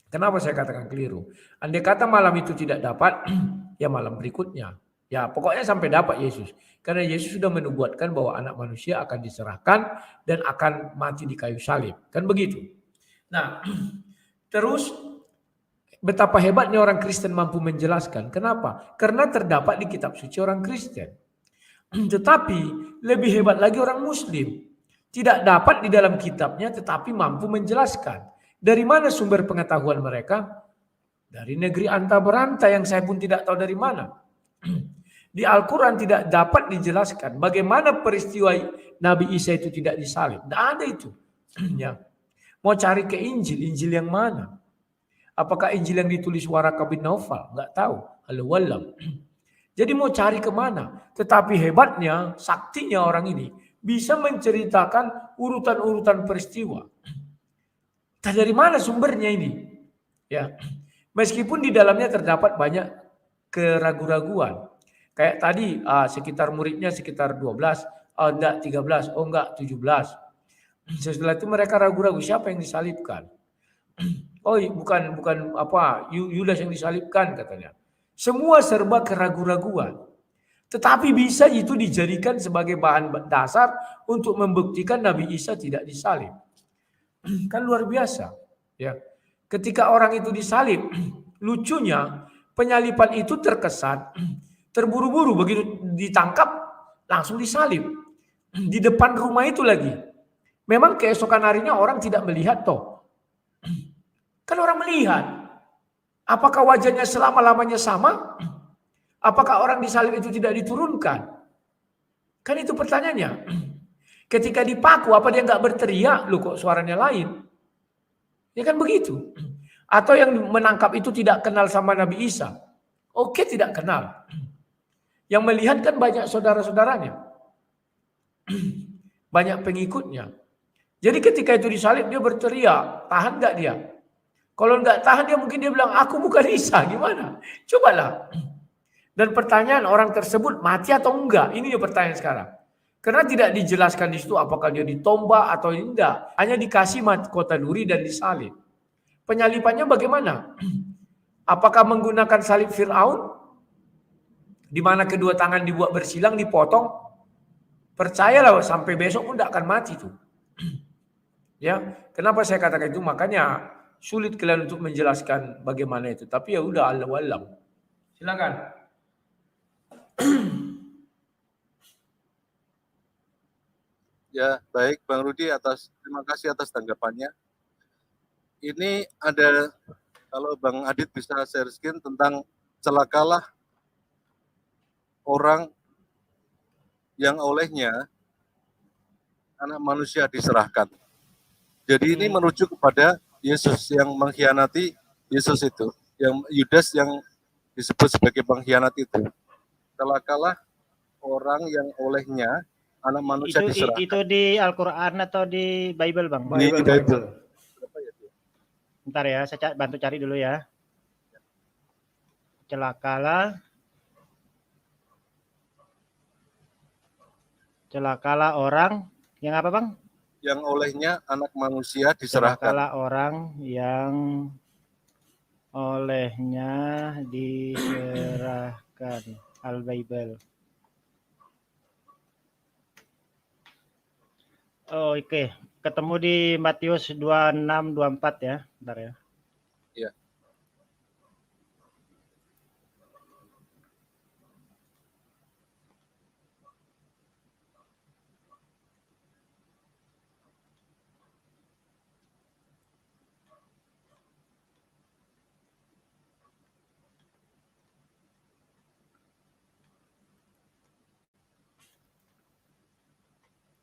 Kenapa saya katakan keliru? Andai kata malam itu tidak dapat, ya malam berikutnya. Ya pokoknya sampai dapat Yesus. Karena Yesus sudah menubuatkan bahwa anak manusia akan diserahkan dan akan mati di kayu salib. Kan begitu. Nah, terus betapa hebatnya orang Kristen mampu menjelaskan. Kenapa? Karena terdapat di kitab suci orang Kristen. Tetapi lebih hebat lagi orang Muslim. Tidak dapat di dalam kitabnya tetapi mampu menjelaskan. Dari mana sumber pengetahuan mereka? Dari negeri anta beranta yang saya pun tidak tahu dari mana. Di Al-Quran tidak dapat dijelaskan bagaimana peristiwa Nabi Isa itu tidak disalib. Tidak ada itu. Ya. Mau cari ke Injil yang mana? Apakah Injil yang ditulis Waraka bin Naufal? Enggak tahu. Allahu. Jadi mau cari kemana? Tetapi hebatnya, saktinya orang ini bisa menceritakan urutan-urutan peristiwa. Dari mana sumbernya ini? Ya, meskipun di dalamnya terdapat banyak keraguan-raguan. Kayak tadi sekitar muridnya sekitar 12, enggak 13, enggak 17. Setelah itu mereka ragu-ragu siapa yang disalibkan. Oh, bukan Yudas yang disalibkan katanya. Semua serba keraguan-raguan. Tetapi bisa itu dijadikan sebagai bahan dasar untuk membuktikan Nabi Isa tidak disalib. Kan luar biasa. Ya. Ketika orang itu disalib, lucunya penyaliban itu terkesan terburu-buru, begitu ditangkap langsung disalib. Di depan rumah itu lagi. Memang keesokan harinya orang tidak melihat toh. Kan orang melihat. Apakah wajahnya selama-lamanya sama? Apakah orang disalib itu tidak diturunkan? Kan itu pertanyaannya. Ketika dipaku, apa dia nggak berteriak? Loh kok suaranya lain? Ya kan begitu. Atau yang menangkap itu tidak kenal sama Nabi Isa. Oke, tidak kenal. Yang melihat kan banyak saudara-saudaranya. Banyak pengikutnya. Jadi ketika itu disalib, dia berteriak. Tahan nggak dia? Kalau nggak tahan, dia mungkin dia bilang, aku bukan Isa. Gimana? Cobalah. Dan pertanyaan orang tersebut mati atau enggak? Ini dia pertanyaan sekarang. Karena tidak dijelaskan di situ apakah dia ditombak atau tidak. Hanya dikasih mahkota duri dan disalib. Penyalipannya bagaimana? Apakah menggunakan salib Fir'aun? Di mana kedua tangan dibuat bersilang, dipotong? Percayalah sampai besok pun tidak akan mati tuh. Ya, kenapa saya katakan itu? Makanya sulit kalian untuk menjelaskan bagaimana itu. Tapi ya udah, Allahu a'lam. Silakan.
Ya, baik Bang Rudi, terima kasih atas tanggapannya. Ini ada, kalau Bang Adit bisa share screen tentang celakalah orang yang olehnya anak manusia diserahkan. Jadi ini merujuk kepada Yesus yang mengkhianati Yesus itu, yang Yudas yang disebut sebagai pengkhianat itu. Celakalah orang yang olehnya anak manusia diserahkan.
Itu di Al-Quran atau di Bible, Bang?
Di Bible.
Bentar ya, saya bantu cari dulu ya. Celakalah orang yang apa, Bang?
Yang olehnya anak manusia diserahkan.
Celakalah orang yang olehnya diserahkan. Al-Bible. Oh, oke. Ketemu di Matius 26-24 ya. Bentar ya.
Iya.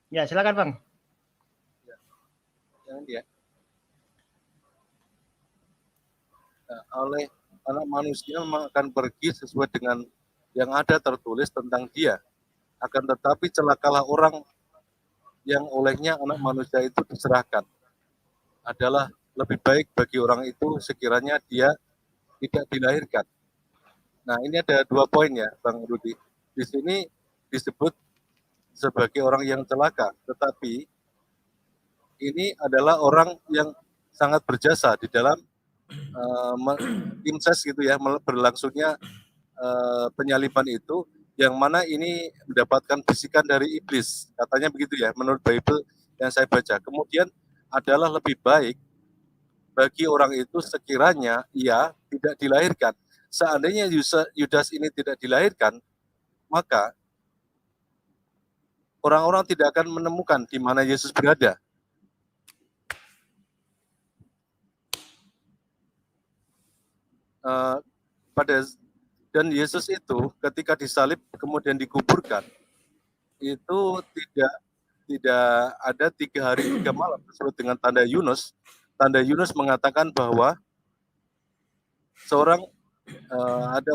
Ya, silakan, Bang.
ya. Nah, oleh anak manusia akan pergi sesuai dengan yang ada tertulis tentang dia. Akan tetapi celakalah orang yang olehnya anak manusia itu diserahkan. Adalah lebih baik bagi orang itu sekiranya dia tidak dilahirkan. Nah, ini ada 2 poin ya, Bang Rudi. Di sini disebut sebagai orang yang celaka, tetapi ini adalah orang yang sangat berjasa di dalam incest gitu ya, berlangsungnya penyaliban itu, yang mana ini mendapatkan bisikan dari iblis, katanya begitu ya, menurut Bible yang saya baca. Kemudian adalah lebih baik bagi orang itu sekiranya ia tidak dilahirkan. Seandainya Yudas ini tidak dilahirkan, maka orang-orang tidak akan menemukan di mana Yesus berada. Dan Yesus itu ketika disalib kemudian dikuburkan, itu tidak ada 3 hari 3 malam disebut dengan tanda Yunus. Tanda Yunus mengatakan bahwa ada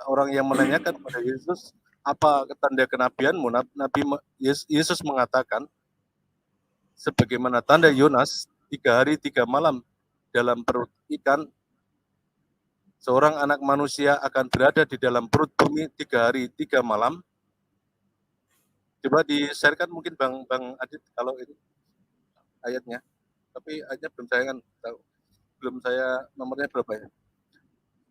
orang yang menanyakan kepada Yesus, apa tanda kenabianmu? Yesus mengatakan, sebagaimana tanda Yonas 3 hari 3 malam dalam perut ikan, seorang anak manusia akan berada di dalam perut bumi 3 hari 3 malam. Coba di-sharekan mungkin Bang Adit kalau ini ayatnya. Tapi ayatnya belum saya nomornya berapa ya.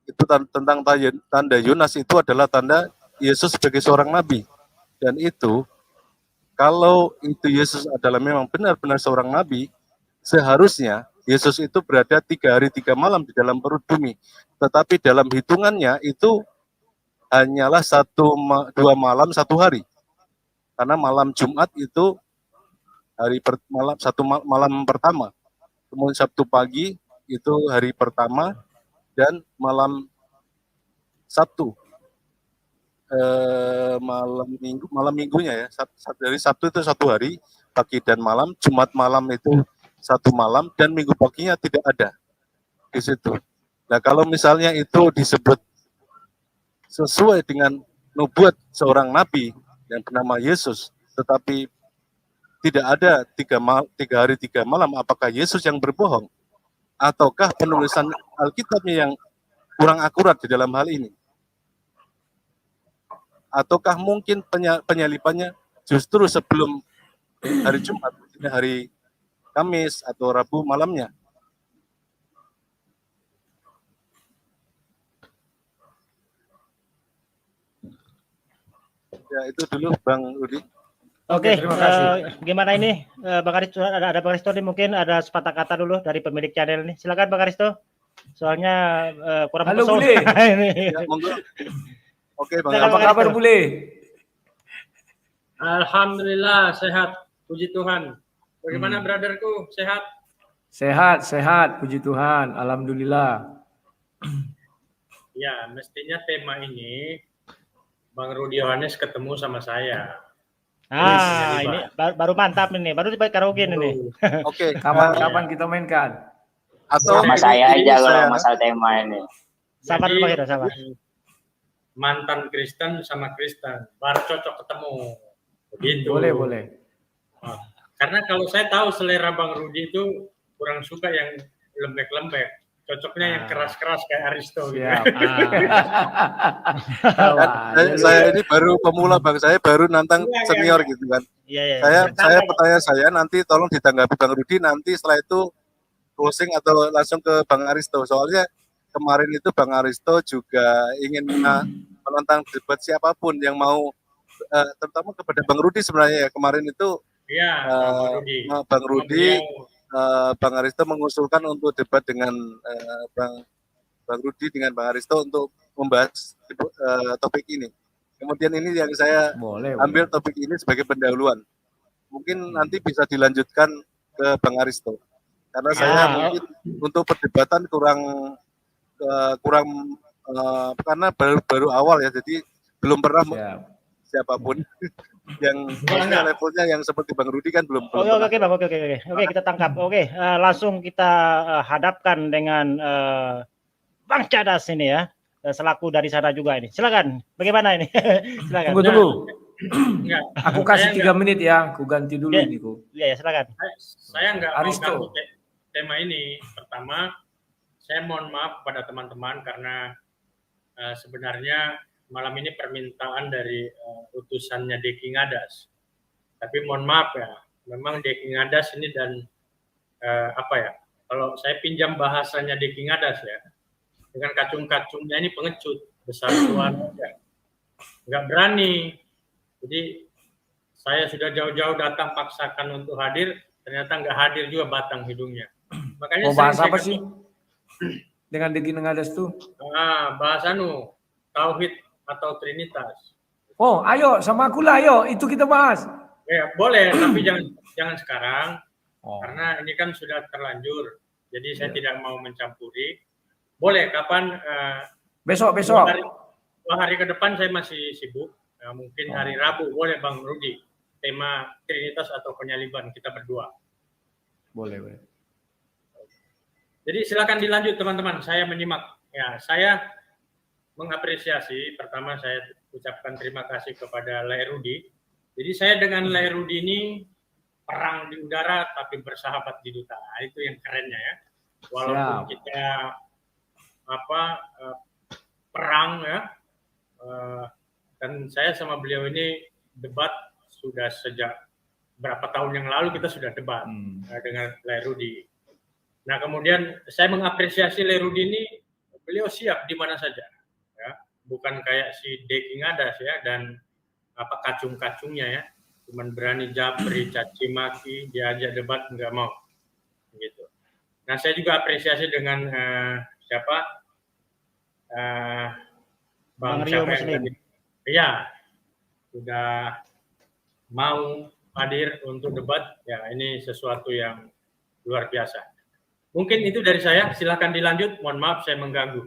Itu tentang tanda Yonas itu adalah tanda Yesus sebagai seorang nabi. Dan itu kalau itu Yesus adalah memang benar-benar seorang nabi, seharusnya Yesus itu berada 3 hari 3 malam di dalam perut bumi. Tetapi dalam hitungannya itu hanyalah 2 malam 1 hari. Karena malam Jumat itu malam pertama. Kemudian Sabtu pagi itu hari pertama, dan malam Sabtu malam minggunya ya. Dari Sabtu itu 1 hari pagi dan malam, Jumat malam itu 1 malam, dan Minggu paginya tidak ada di situ. Nah, kalau misalnya itu disebut sesuai dengan nubuat seorang nabi yang bernama Yesus, tetapi tidak ada 3 hari 3 malam, apakah Yesus yang berbohong? Ataukah penulisan Alkitabnya yang kurang akurat di dalam hal ini? Ataukah mungkin penyalipannya justru sebelum hari Jumat, hari Kamis atau Rabu malamnya? Ya, itu dulu Bang Rudi.
Oke,
terima kasih.
Gimana ini Bang Aristo, ada Bang Aristo nih, mungkin ada sepatah kata dulu dari pemilik channel ini. Silakan Bang Aristo. Soalnya kurang
Halo
pesona
Bule.
ini.
Ya, monggo. Oke, Bang.
Silakan,
Apa
Bang
kabar
Aristo.
Bule?
Alhamdulillah sehat, puji Tuhan. Bagaimana brotherku, sehat?
Sehat, puji Tuhan. Alhamdulillah.
Ya, mestinya tema ini Bang Rudi Yohanes ketemu sama saya.
Ini baru mantap ini, baru di karaoke ini.
Oke.
Kapan kita mainkan?
Atau
sama saya aja kalau masalah tema ini.
Sabar dulu, Bang Aristo, sabar.
Mantan Kristen sama Kristen, baru cocok ketemu. Begitu.
Boleh.
Karena kalau saya tahu selera Bang Rudi itu kurang suka yang lembek-lembek. Cocoknya yang keras-keras kayak Aristo gitu.
Saya ini baru pemula Bang, saya baru nantang senior gitu kan.
Iya.
Saya nanti tolong ditanggapi Bang Rudi, nanti setelah itu closing atau langsung ke Bang Aristo. Soalnya kemarin itu Bang Aristo juga ingin menantang debat siapapun yang mau, terutama kepada Bang Rudi sebenarnya ya. Kemarin itu Bang Rudi, Bang Aristo mengusulkan untuk debat dengan Bang Rudi dengan Bang Aristo untuk membahas topik ini. Kemudian ini yang saya ambil topik ini sebagai pendahuluan. Mungkin nanti bisa dilanjutkan ke Bang Aristo. Karena saya mungkin untuk perdebatan kurang karena baru awal ya, jadi belum pernah siapapun yang maksudnya levelnya yang seperti Bang Rudi kan belum.
Oke Bang, oke kita tangkap. Oke, langsung kita hadapkan dengan Bang Cadas ini ya, selaku dari sana juga ini. Silakan, bagaimana ini? Silakan.
Tunggu.
Enggak.
Aku kasih 3 menit ya, aku ganti dulu ini.
Iya, silakan.
Saya nggak mau
Aristo.
ganggu tema ini. Pertama, saya mohon maaf kepada teman-teman karena sebenarnya malam ini permintaan dari utusannya Deki Ngadas. Tapi mohon maaf ya, memang Deki Ngadas ini dan kalau saya pinjam bahasanya Deki Ngadas ya, dengan kacung-kacungnya ini pengecut, besar suara, nggak berani. Jadi saya sudah jauh-jauh datang paksakan untuk hadir, ternyata nggak hadir juga batang hidungnya. Makanya
bahas apa sih? Dengan Deki Ngadas tuh?
Bahasa tauhid atau trinitas.
Oh, ayo sama aku lah, ayo itu kita bahas.
Ya boleh, tapi jangan sekarang, karena ini kan sudah terlanjur. Jadi saya tidak mau mencampuri. Boleh kapan?
Besok.
2 hari ke depan saya masih sibuk. Mungkin hari Rabu boleh Bang Rudi. Tema trinitas atau penyaliban kita berdua.
Boleh.
Jadi silakan dilanjut teman-teman. Saya menyimak. Ya, saya mengapresiasi. Pertama saya ucapkan terima kasih kepada Lai Rudi. Jadi saya dengan Lai Rudi ini perang di udara tapi bersahabat di duta. Itu yang kerennya ya. Walaupun kita perang ya. Dan saya sama beliau ini debat sudah sejak berapa tahun yang lalu kita sudah debat dengan Lai Rudi. Nah kemudian saya mengapresiasi Lai Rudi ini, beliau siap di mana saja, ya. Bukan kayak si Deki Ngadas ya dan kacung-kacungnya ya, cuman berani japri, caci maki, diajak debat nggak mau, gitu. Nah saya juga apresiasi dengan Bang
Rio Muslim.
Iya, sudah mau hadir untuk debat, ya ini sesuatu yang luar biasa. Mungkin itu dari saya, silakan dilanjut. Mohon maaf saya mengganggu.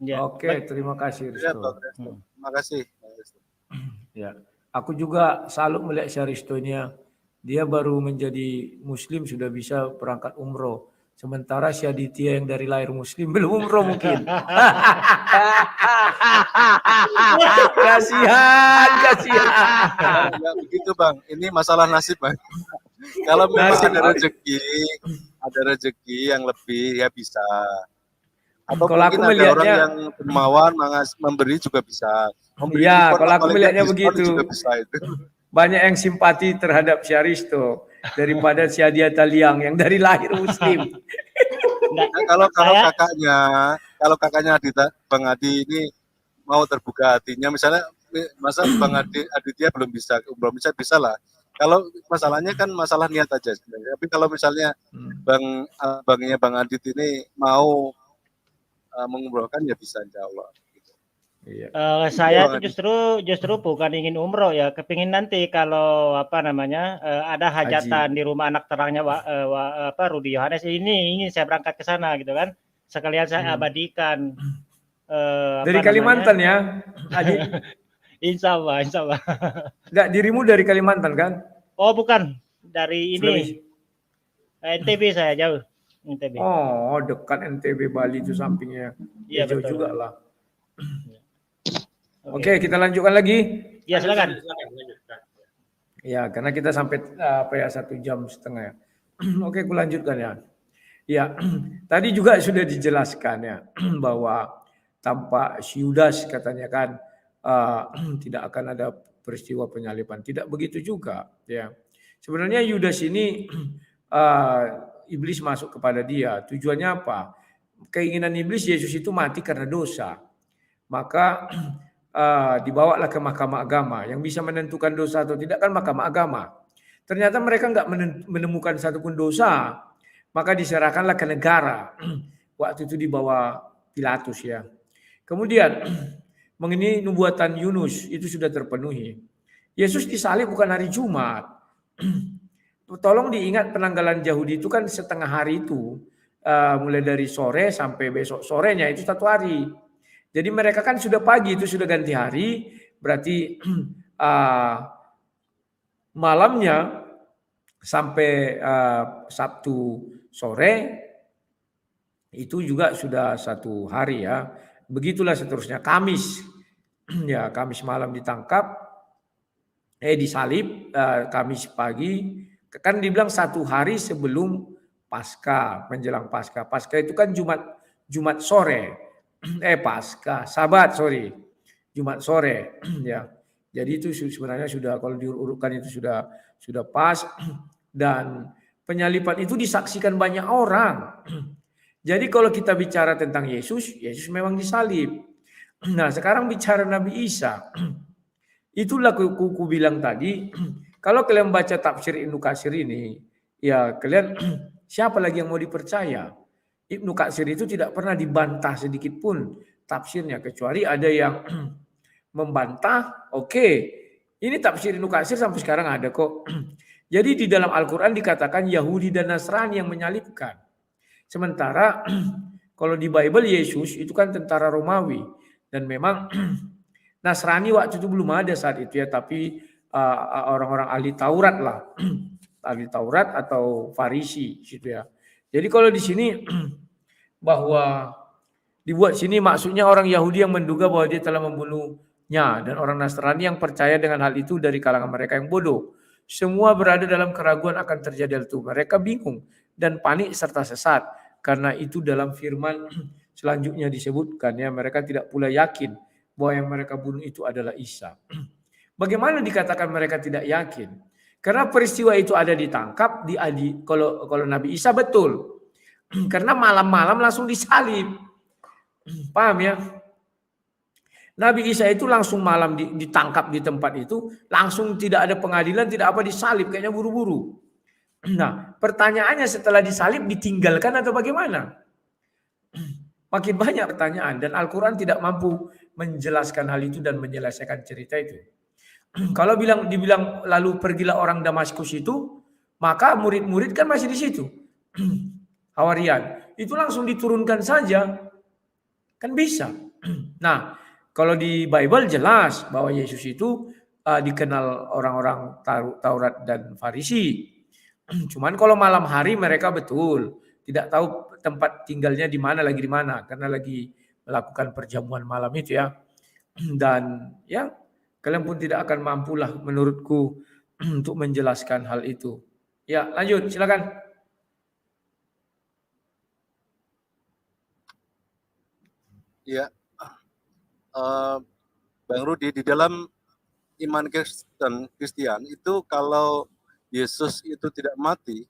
Ya.
Oke, terima kasih Risto.
Terima kasih.
Ya, aku juga salut melihat Syaristo ini. Dia baru menjadi Muslim sudah bisa berangkat umroh. Sementara si Aditya yang dari lahir Muslim belum umroh mungkin. Kasihan.
Ya, begitu Bang, ini masalah nasib Bang. Kalau memang ada rezeki yang lebih ya bisa. Atau
kalau
mungkin
aku
ada orang
melihatnya,
yang dermawan memberi juga bisa.
Iya, kalau aku melihatnya begitu.
Juga bisa itu.
Banyak yang simpati terhadap Syaristo daripada si Adia Taliang yang dari lahir Muslim.
Nah, kalau kakaknya Bang Adi ini mau terbuka hatinya, misalnya masa Bang Aditya belum bisa lah. Kalau masalahnya kan masalah niat aja sebenarnya. Tapi kalau misalnya Bang Adit ini mau mengumrohkan ya bisa insya Allah.
Iya.
Saya itu justru bukan ingin umroh ya, kepingin nanti kalau ada hajatan di rumah anak terangnya Rudi Yohanes ini saya berangkat ke sana gitu kan, sekalian saya abadikan.
Dari Kalimantan ya, Adi?
Insya Allah.
Enggak, dirimu dari Kalimantan kan?
Oh bukan, dari ini NTB saya jauh. NTB.
Oh dekat NTB Bali itu sampingnya.
Iya
jauh
betul
juga lah. Oke, kita lanjutkan lagi.
Ya silakan.
Ya, karena kita sampai 1 jam setengah ya. Oke, aku lanjutkan ya. Ya, tadi juga sudah dijelaskan ya bahwa tanpa Yudas katanya kan tidak akan ada peristiwa penyaliban. Tidak begitu juga ya. Sebenarnya Yudas ini iblis masuk kepada dia. Tujuannya apa? Keinginan iblis Yesus itu mati karena dosa. Maka dibawalah ke mahkamah agama. Yang bisa menentukan dosa atau tidak kan mahkamah agama. Ternyata mereka enggak menemukan satupun dosa. Maka diserahkanlah ke negara. Waktu itu dibawa Pilatus ya. Kemudian mengenai nubuatan Yunus itu sudah terpenuhi. Yesus disalib bukan hari Jumat. Tolong diingat penanggalan Yahudi itu kan setengah hari itu. Mulai dari sore sampai besok sorenya itu 1 hari. Jadi mereka kan sudah pagi itu sudah ganti hari. Berarti malamnya sampai Sabtu sore itu juga sudah 1 hari ya. Begitulah seterusnya. Kamis ya, Kamis malam ditangkap, disalib, Kamis pagi, kan dibilang 1 hari sebelum Paskah, menjelang Paskah. Paskah itu kan Jumat sore, Paskah, Sabat, sorry, Jumat sore ya. Jadi itu sebenarnya sudah, kalau diurutkan itu sudah pas. Dan penyaliban itu disaksikan banyak orang. Jadi kalau kita bicara tentang Yesus, Yesus memang disalib. Nah, sekarang bicara Nabi Isa. Itulah ku bilang tadi, kalau kalian baca tafsir Ibnu Katsir ini, ya kalian siapa lagi yang mau dipercaya? Ibnu Katsir itu tidak pernah dibantah sedikit pun tafsirnya, kecuali ada yang membantah. Oke, ini tafsir Ibnu Katsir sampai sekarang ada kok. Jadi di dalam Al-Quran dikatakan Yahudi dan Nasrani yang menyalibkan. Sementara kalau di Bible Yesus itu kan tentara Romawi. Dan memang Nasrani waktu itu belum ada saat itu ya. Tapi orang-orang ahli Taurat lah. Ahli Taurat atau Farisi gitu ya. Jadi kalau di sini bahwa dibuat sini maksudnya orang Yahudi yang menduga bahwa dia telah membunuhnya. Dan orang Nasrani yang percaya dengan hal itu dari kalangan mereka yang bodoh. Semua berada dalam keraguan akan terjadi hal itu. Mereka bingung dan panik serta sesat. Karena itu dalam firman selanjutnya disebutkan ya, mereka tidak pula yakin bahwa yang mereka bunuh itu adalah Isa. Bagaimana dikatakan mereka tidak yakin? Karena peristiwa itu ada ditangkap, kalau Nabi Isa betul. Karena malam-malam langsung disalib. Paham ya? Nabi Isa itu langsung malam ditangkap di tempat itu, langsung tidak ada pengadilan, tidak apa, disalib, kayaknya buru-buru. Nah, pertanyaannya setelah disalib ditinggalkan atau bagaimana? Makin banyak pertanyaan dan Al-Quran tidak mampu menjelaskan hal itu dan menyelesaikan cerita itu. Kalau dibilang lalu pergilah orang Damaskus itu, maka murid-murid kan masih di situ. Hawarian, itu langsung diturunkan saja. Kan bisa. Nah, kalau di Bible jelas bahwa Yesus itu dikenal orang-orang Taurat dan Farisi. Cuman kalau malam hari mereka betul tidak tahu tempat tinggalnya di mana, lagi di mana, karena lagi melakukan perjamuan malam itu ya. Dan ya kalian pun tidak akan mampulah menurutku untuk menjelaskan hal itu. Ya, lanjut silakan.
Ya, Bang Rudi, di dalam iman Kristen itu kalau Yesus itu tidak mati,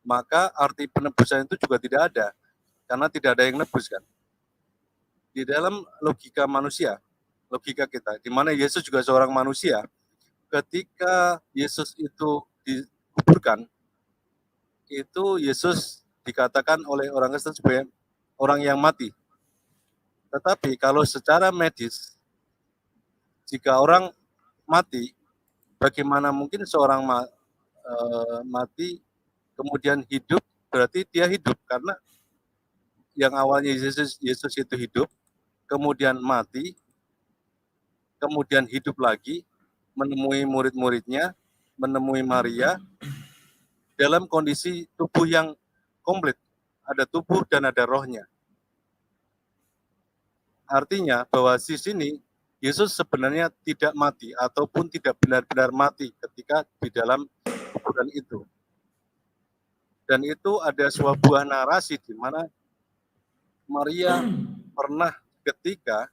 maka arti penebusan itu juga tidak ada, karena tidak ada yang nebus kan. Di dalam logika manusia, logika kita, di mana Yesus juga seorang manusia, ketika Yesus itu dikuburkan, itu Yesus dikatakan oleh orang Kristen sebagai orang yang mati. Tetapi kalau secara medis, jika orang mati, bagaimana mungkin seorang mati kemudian hidup? Berarti dia hidup, karena yang awalnya Yesus itu hidup, kemudian mati, kemudian hidup lagi, menemui murid-muridnya, menemui Maria, dalam kondisi tubuh yang komplit, ada tubuh dan ada rohnya. Artinya bahwa di sini Yesus sebenarnya tidak mati ataupun tidak benar-benar mati ketika di dalam kuburan itu. Dan itu ada sebuah narasi di mana Maria pernah ketika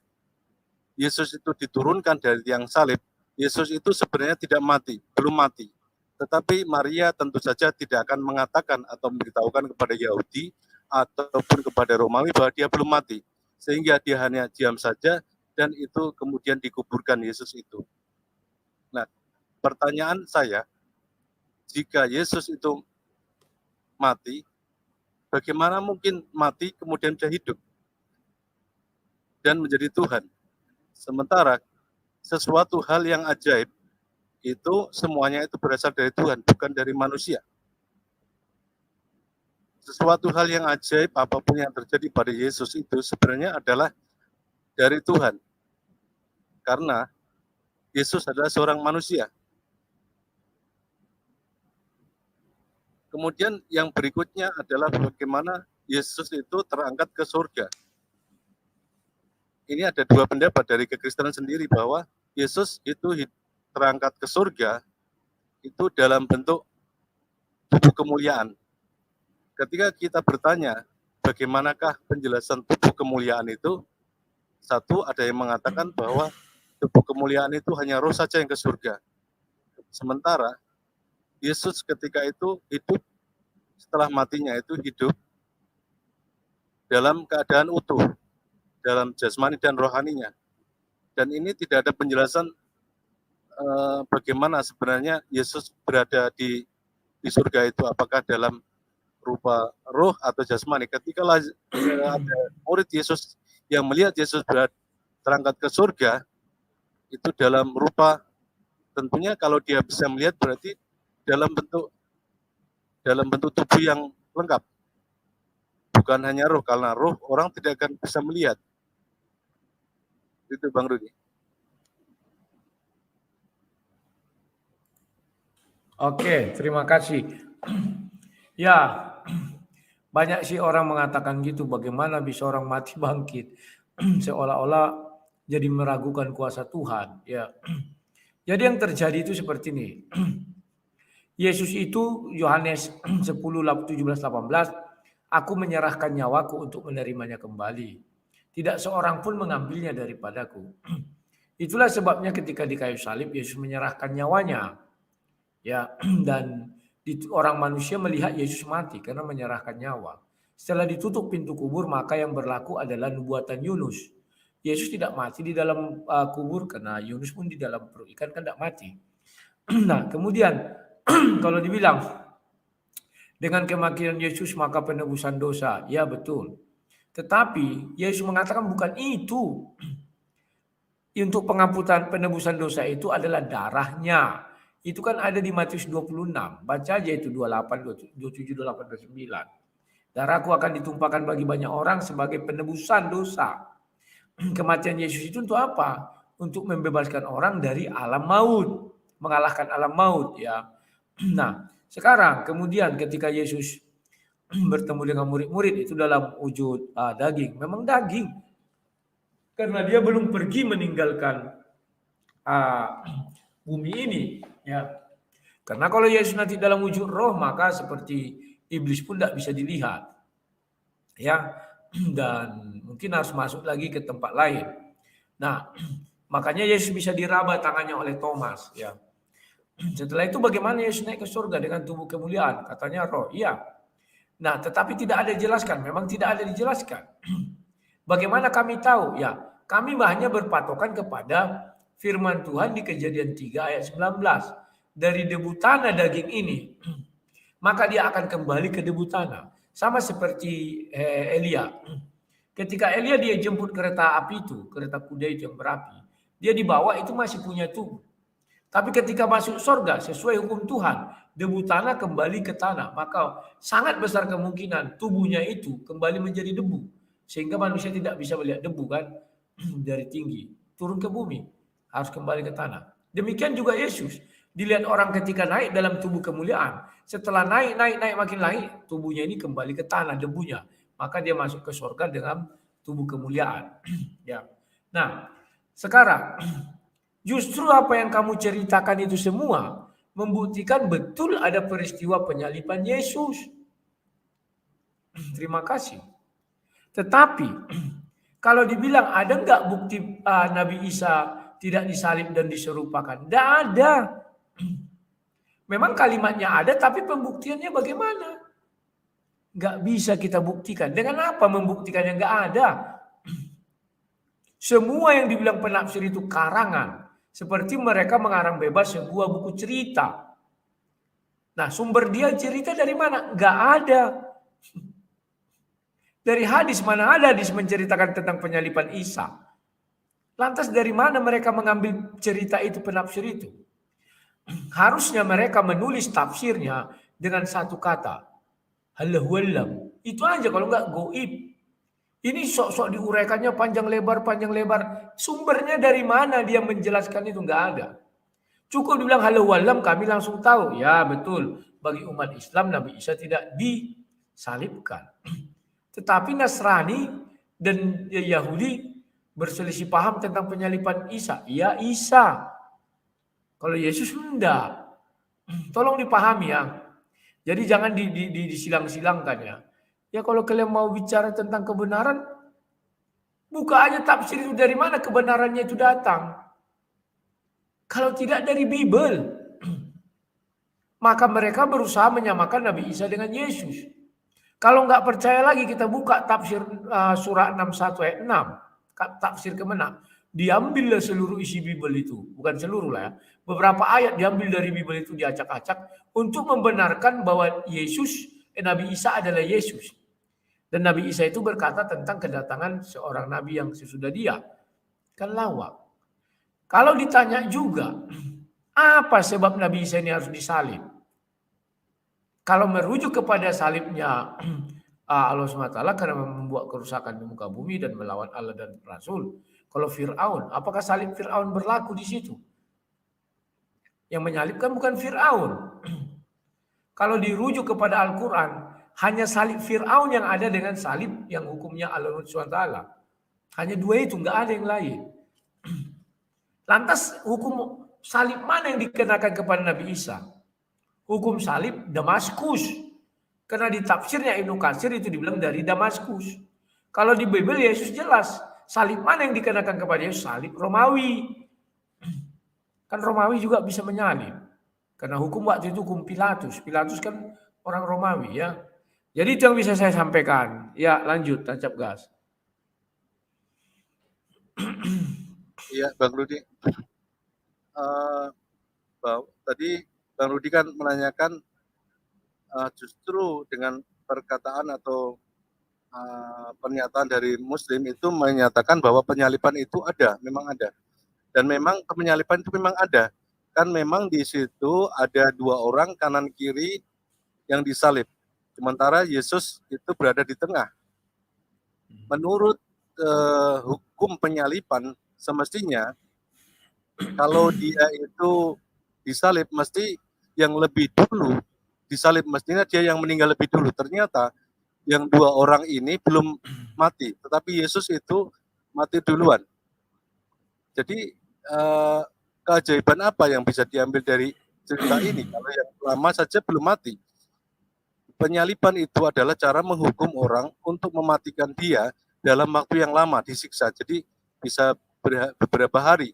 Yesus itu diturunkan dari tiang salib, Yesus itu sebenarnya tidak mati, belum mati. Tetapi Maria tentu saja tidak akan mengatakan atau memberitahukan kepada Yahudi ataupun kepada Romawi bahwa dia belum mati. Sehingga dia hanya diam saja dan itu kemudian dikuburkan Yesus itu. Nah, pertanyaan saya, jika Yesus itu mati, bagaimana mungkin mati kemudian dia hidup dan menjadi Tuhan? Sementara sesuatu hal yang ajaib itu semuanya itu berasal dari Tuhan, bukan dari manusia. Sesuatu hal yang ajaib apapun yang terjadi pada Yesus itu sebenarnya adalah dari Tuhan. Karena Yesus adalah seorang manusia. Kemudian yang berikutnya adalah bagaimana Yesus itu terangkat ke surga. Ini ada dua pendapat dari kekristenan sendiri bahwa Yesus itu terangkat ke surga itu dalam bentuk tubuh kemuliaan. Ketika kita bertanya bagaimanakah penjelasan tubuh kemuliaan itu, satu ada yang mengatakan bahwa tubuh kemuliaan itu hanya roh saja yang ke surga. Sementara Yesus ketika itu hidup, setelah matinya itu hidup dalam keadaan utuh, dalam jasmani dan rohaninya. Dan ini tidak ada penjelasan bagaimana sebenarnya Yesus berada di surga itu, apakah dalam rupa roh atau jasmani. Ketika ada murid Yesus yang melihat Yesus terangkat ke surga, itu dalam rupa, tentunya kalau dia bisa melihat berarti dalam bentuk tubuh yang lengkap, bukan hanya roh, karena roh orang tidak akan bisa melihat. Itu Bang Rudi.
Oke, terima kasih. Ya, banyak sih orang mengatakan gitu, bagaimana bisa orang mati bangkit, seolah-olah jadi meragukan kuasa Tuhan. Ya, jadi yang terjadi itu seperti ini. Yesus itu Yohanes 10, 17, 18, aku menyerahkan nyawaku untuk menerimanya kembali. Tidak seorang pun mengambilnya daripadaku. Itulah sebabnya ketika di kayu salib Yesus menyerahkan nyawanya. Ya, dan orang manusia melihat Yesus mati karena menyerahkan nyawa. Setelah ditutup pintu kubur, maka yang berlaku adalah nubuatan Yunus. Yesus tidak mati di dalam kubur karena Yunus pun di dalam perut ikan kan tidak mati. Nah, kemudian kalau dibilang dengan kematian Yesus maka penebusan dosa, ya betul. Tetapi Yesus mengatakan bukan itu. Untuk pengampunan penebusan dosa itu adalah darahnya. Itu kan ada di Matius 26. Baca aja itu 28, 27, 28, 29. Darahku akan ditumpahkan bagi banyak orang sebagai penebusan dosa. Kematian Yesus itu untuk apa? Untuk membebaskan orang dari alam maut. Mengalahkan alam maut, ya. Nah, sekarang kemudian ketika Yesus bertemu dengan murid-murid itu dalam wujud daging. Memang daging. Karena dia belum pergi meninggalkan bumi ini, ya. Karena kalau Yesus nanti dalam wujud roh, maka seperti iblis pun tidak bisa dilihat, ya. Dan mungkin harus masuk lagi ke tempat lain. Nah, makanya Yesus bisa diraba tangannya oleh Thomas, ya. Setelah itu bagaimana Yesus naik ke surga dengan tubuh kemuliaan? Katanya roh, iya. Nah, tetapi tidak ada dijelaskan. Memang tidak ada dijelaskan. Bagaimana kami tahu? Ya, kami hanya berpatokan kepada firman Tuhan di Kejadian 3 ayat 19. Dari debu tanah daging ini, maka dia akan kembali ke debu tanah. Sama seperti Elia. Ketika Elia dia jemput kereta api itu, kereta kuda itu yang berapi, dia dibawa itu masih punya tubuh. Tapi ketika masuk surga sesuai hukum Tuhan, debu tanah kembali ke tanah. Maka sangat besar kemungkinan tubuhnya itu kembali menjadi debu. Sehingga manusia tidak bisa melihat debu kan dari tinggi. Turun ke bumi. Harus kembali ke tanah. Demikian juga Yesus. Dilihat orang ketika naik dalam tubuh kemuliaan. Setelah naik makin naik. Tubuhnya ini kembali ke tanah debunya. Maka dia masuk ke surga dengan tubuh kemuliaan. Ya. Nah sekarang justru apa yang kamu ceritakan itu semua membuktikan betul ada peristiwa penyaliban Yesus. Terima kasih. Tetapi kalau dibilang ada enggak bukti Nabi Isa tidak disalib dan diserupakan? Tidak ada. Memang kalimatnya ada tapi pembuktiannya bagaimana? Enggak bisa kita buktikan. Dengan apa membuktikannya? Enggak ada. Semua yang dibilang penafsir itu karangan. Seperti mereka mengarang bebas sebuah buku cerita. Nah sumber dia cerita dari mana? Enggak ada. Dari hadis mana ada hadis menceritakan tentang penyaliban Isa? Lantas dari mana mereka mengambil cerita itu, penafsir itu? Harusnya mereka menulis tafsirnya dengan satu kata. Allahu a'lam. Itu aja, kalau enggak goib. Ini sok-sok diuraikannya panjang lebar. Sumbernya dari mana dia menjelaskan itu? Nggak ada. Cukup dibilang halau walam, kami langsung tahu. Ya betul, bagi umat Islam Nabi Isa tidak disalibkan. Tetapi Nasrani dan Yahudi berselisih paham tentang penyaliban Isa. Ya Isa. Kalau Yesus enggak. Tolong dipahami ya. Jadi jangan disilang-silangkan ya. Ya kalau kalian mau bicara tentang kebenaran, buka aja tafsir itu dari mana kebenarannya itu datang. Kalau tidak dari Bible, maka mereka berusaha menyamakan Nabi Isa dengan Yesus. Kalau nggak percaya lagi kita buka tafsir surah 61 ayat 6, tafsir Kemenak. Diambillah seluruh isi Bible itu, bukan seluruh lah ya. Beberapa ayat diambil dari Bible itu diacak-acak untuk membenarkan bahwa Nabi Isa adalah Yesus. Dan Nabi Isa itu berkata tentang kedatangan seorang nabi yang sesudah dia. Kan lawak. Kalau ditanya juga, apa sebab Nabi Isa ini harus disalib? Kalau merujuk kepada salibnya Allah SWT karena membuat kerusakan di muka bumi dan melawan Allah dan Rasul. Kalau Fir'aun, apakah salib Fir'aun berlaku di situ? Yang menyalibkan bukan Fir'aun. Kalau dirujuk kepada Al-Quran, hanya salib Fir'aun yang ada dengan salib yang hukumnya Allah SWT. Hanya dua itu, nggak ada yang lain. Lantas hukum salib mana yang dikenakan kepada Nabi Isa? Hukum salib Damaskus. Karena di tafsirnya Ibnu Katsir itu dibilang dari Damaskus. Kalau di Bible Yesus jelas. Salib mana yang dikenakan kepada Yesus? Salib Romawi. Kan Romawi juga bisa menyalib. Karena hukum waktu itu hukum Pilatus. Pilatus kan orang Romawi ya. Jadi itu yang bisa saya sampaikan. Ya lanjut, tancap gas.
Iya, Bang Rudi. Tadi Bang Rudi kan menanyakan justru dengan perkataan atau pernyataan dari Muslim itu menyatakan bahwa penyaliban itu ada, memang ada. Dan memang penyaliban itu memang ada. Kan memang di situ ada dua orang kanan kiri yang disalib. Sementara Yesus itu berada di tengah. Menurut hukum penyaliban, semestinya kalau dia itu disalib, mesti yang lebih dulu disalib, mestinya dia yang meninggal lebih dulu. Ternyata yang dua orang ini belum mati, tetapi Yesus itu mati duluan. Jadi keajaiban apa yang bisa diambil dari cerita ini? Kalau yang lama saja belum mati. Penyaliban itu adalah cara menghukum orang untuk mematikan dia dalam waktu yang lama, disiksa. Jadi bisa beberapa hari,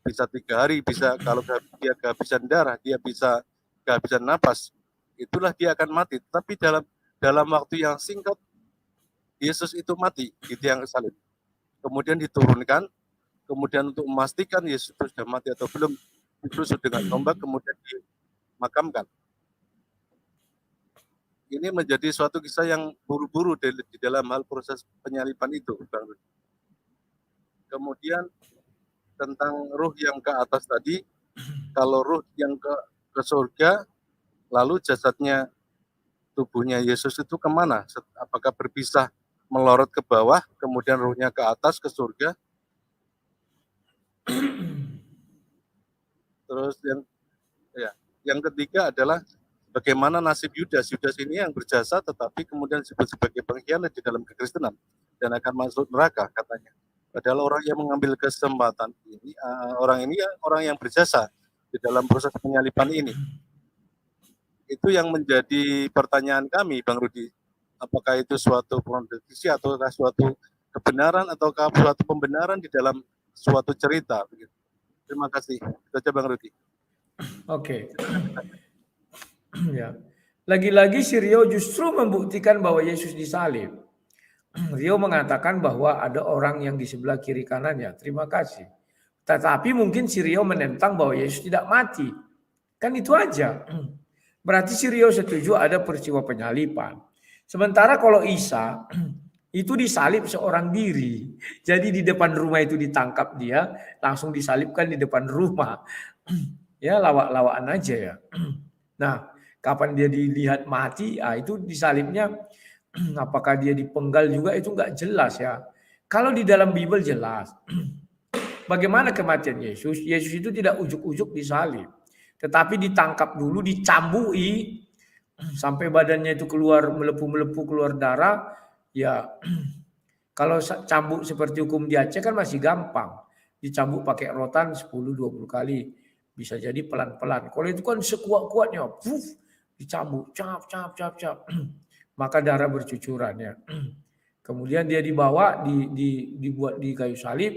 bisa 3 hari, bisa kalau dia kehabisan darah, dia bisa kehabisan napas, itulah dia akan mati. Tapi dalam waktu yang singkat, Yesus itu mati di tiang salib. Kemudian diturunkan, kemudian untuk memastikan Yesus sudah mati atau belum, ditusuk dengan tombak, kemudian dimakamkan. Ini menjadi suatu kisah yang buru-buru di dalam hal proses penyaliban itu, Bang. Kemudian tentang ruh yang ke atas tadi, kalau ruh yang ke surga, lalu jasadnya, tubuhnya Yesus itu kemana? Apakah berpisah melorot ke bawah, kemudian ruhnya ke atas ke surga? Terus yang ketiga adalah bagaimana nasib Yudas. Yudas ini yang berjasa tetapi kemudian disebut sebagai pengkhianat di dalam kekristenan dan akan masuk neraka katanya. Padahal orang yang mengambil kesempatan ini, orang yang berjasa di dalam proses penyaliban ini. Itu yang menjadi pertanyaan kami, Bang Rudi. Apakah itu suatu kontradiksi atau suatu kebenaran atau suatu pembenaran di dalam suatu cerita? Terima kasih. Itu aja, Bang Rudi.
Oke. Ya. Lagi-lagi si Rio justru membuktikan bahwa Yesus disalib. Rio mengatakan bahwa ada orang yang di sebelah kiri kanannya. Terima kasih. Tetapi mungkin si Rio menentang bahwa Yesus tidak mati. Kan itu aja. Berarti si Rio setuju ada peristiwa penyaliban. Sementara kalau Isa itu disalib seorang diri. Jadi di depan rumah itu ditangkap dia, langsung disalibkan di depan rumah. Ya lawak-lawakan aja ya. Nah, kapan dia dilihat mati, itu disalibnya apakah dia dipenggal juga itu nggak jelas ya. Kalau di dalam Bible jelas. Bagaimana kematian Yesus? Yesus itu tidak ujuk-ujuk disalib. Tetapi ditangkap dulu, dicambui sampai badannya itu keluar melepuh-melepuh keluar darah. Ya kalau cambuk seperti hukum di Aceh kan masih gampang. Dicambuk pakai rotan 10-20 kali. Bisa jadi pelan-pelan. Kalau itu kan sekuat-kuatnya, dicambuk, cap. Maka darah bercucuran ya. Kemudian dia dibawa, dibuat di kayu salib,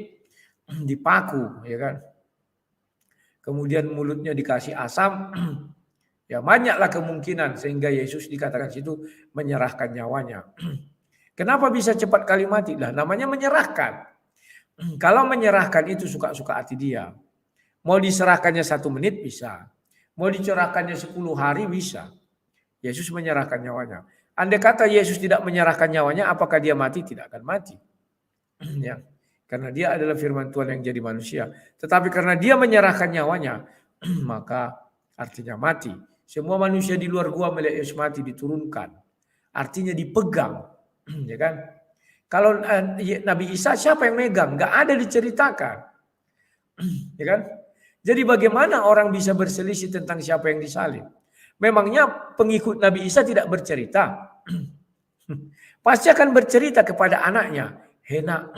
dipaku, ya kan. Kemudian mulutnya dikasih asam, ya banyaklah kemungkinan sehingga Yesus dikatakan situ menyerahkan nyawanya. Kenapa bisa cepat kali mati? Lah namanya menyerahkan. Kalau menyerahkan itu suka-suka hati dia. Mau diserahkannya 1 menit bisa. Mau dicerahkannya 10 hari bisa. Yesus menyerahkan nyawanya. Andai kata Yesus tidak menyerahkan nyawanya, apakah dia mati? Tidak akan mati. Ya. Karena dia adalah firman Tuhan yang jadi manusia. Tetapi karena dia menyerahkan nyawanya, maka artinya mati. Semua manusia di luar gua melihat Yesus mati diturunkan. Artinya dipegang. Ya kan? Kalau Nabi Isa siapa yang megang? Gak ada diceritakan. Ya kan? Jadi bagaimana orang bisa berselisih tentang siapa yang disalib? Memangnya pengikut Nabi Isa tidak bercerita? Pasti akan bercerita kepada anaknya. Hena,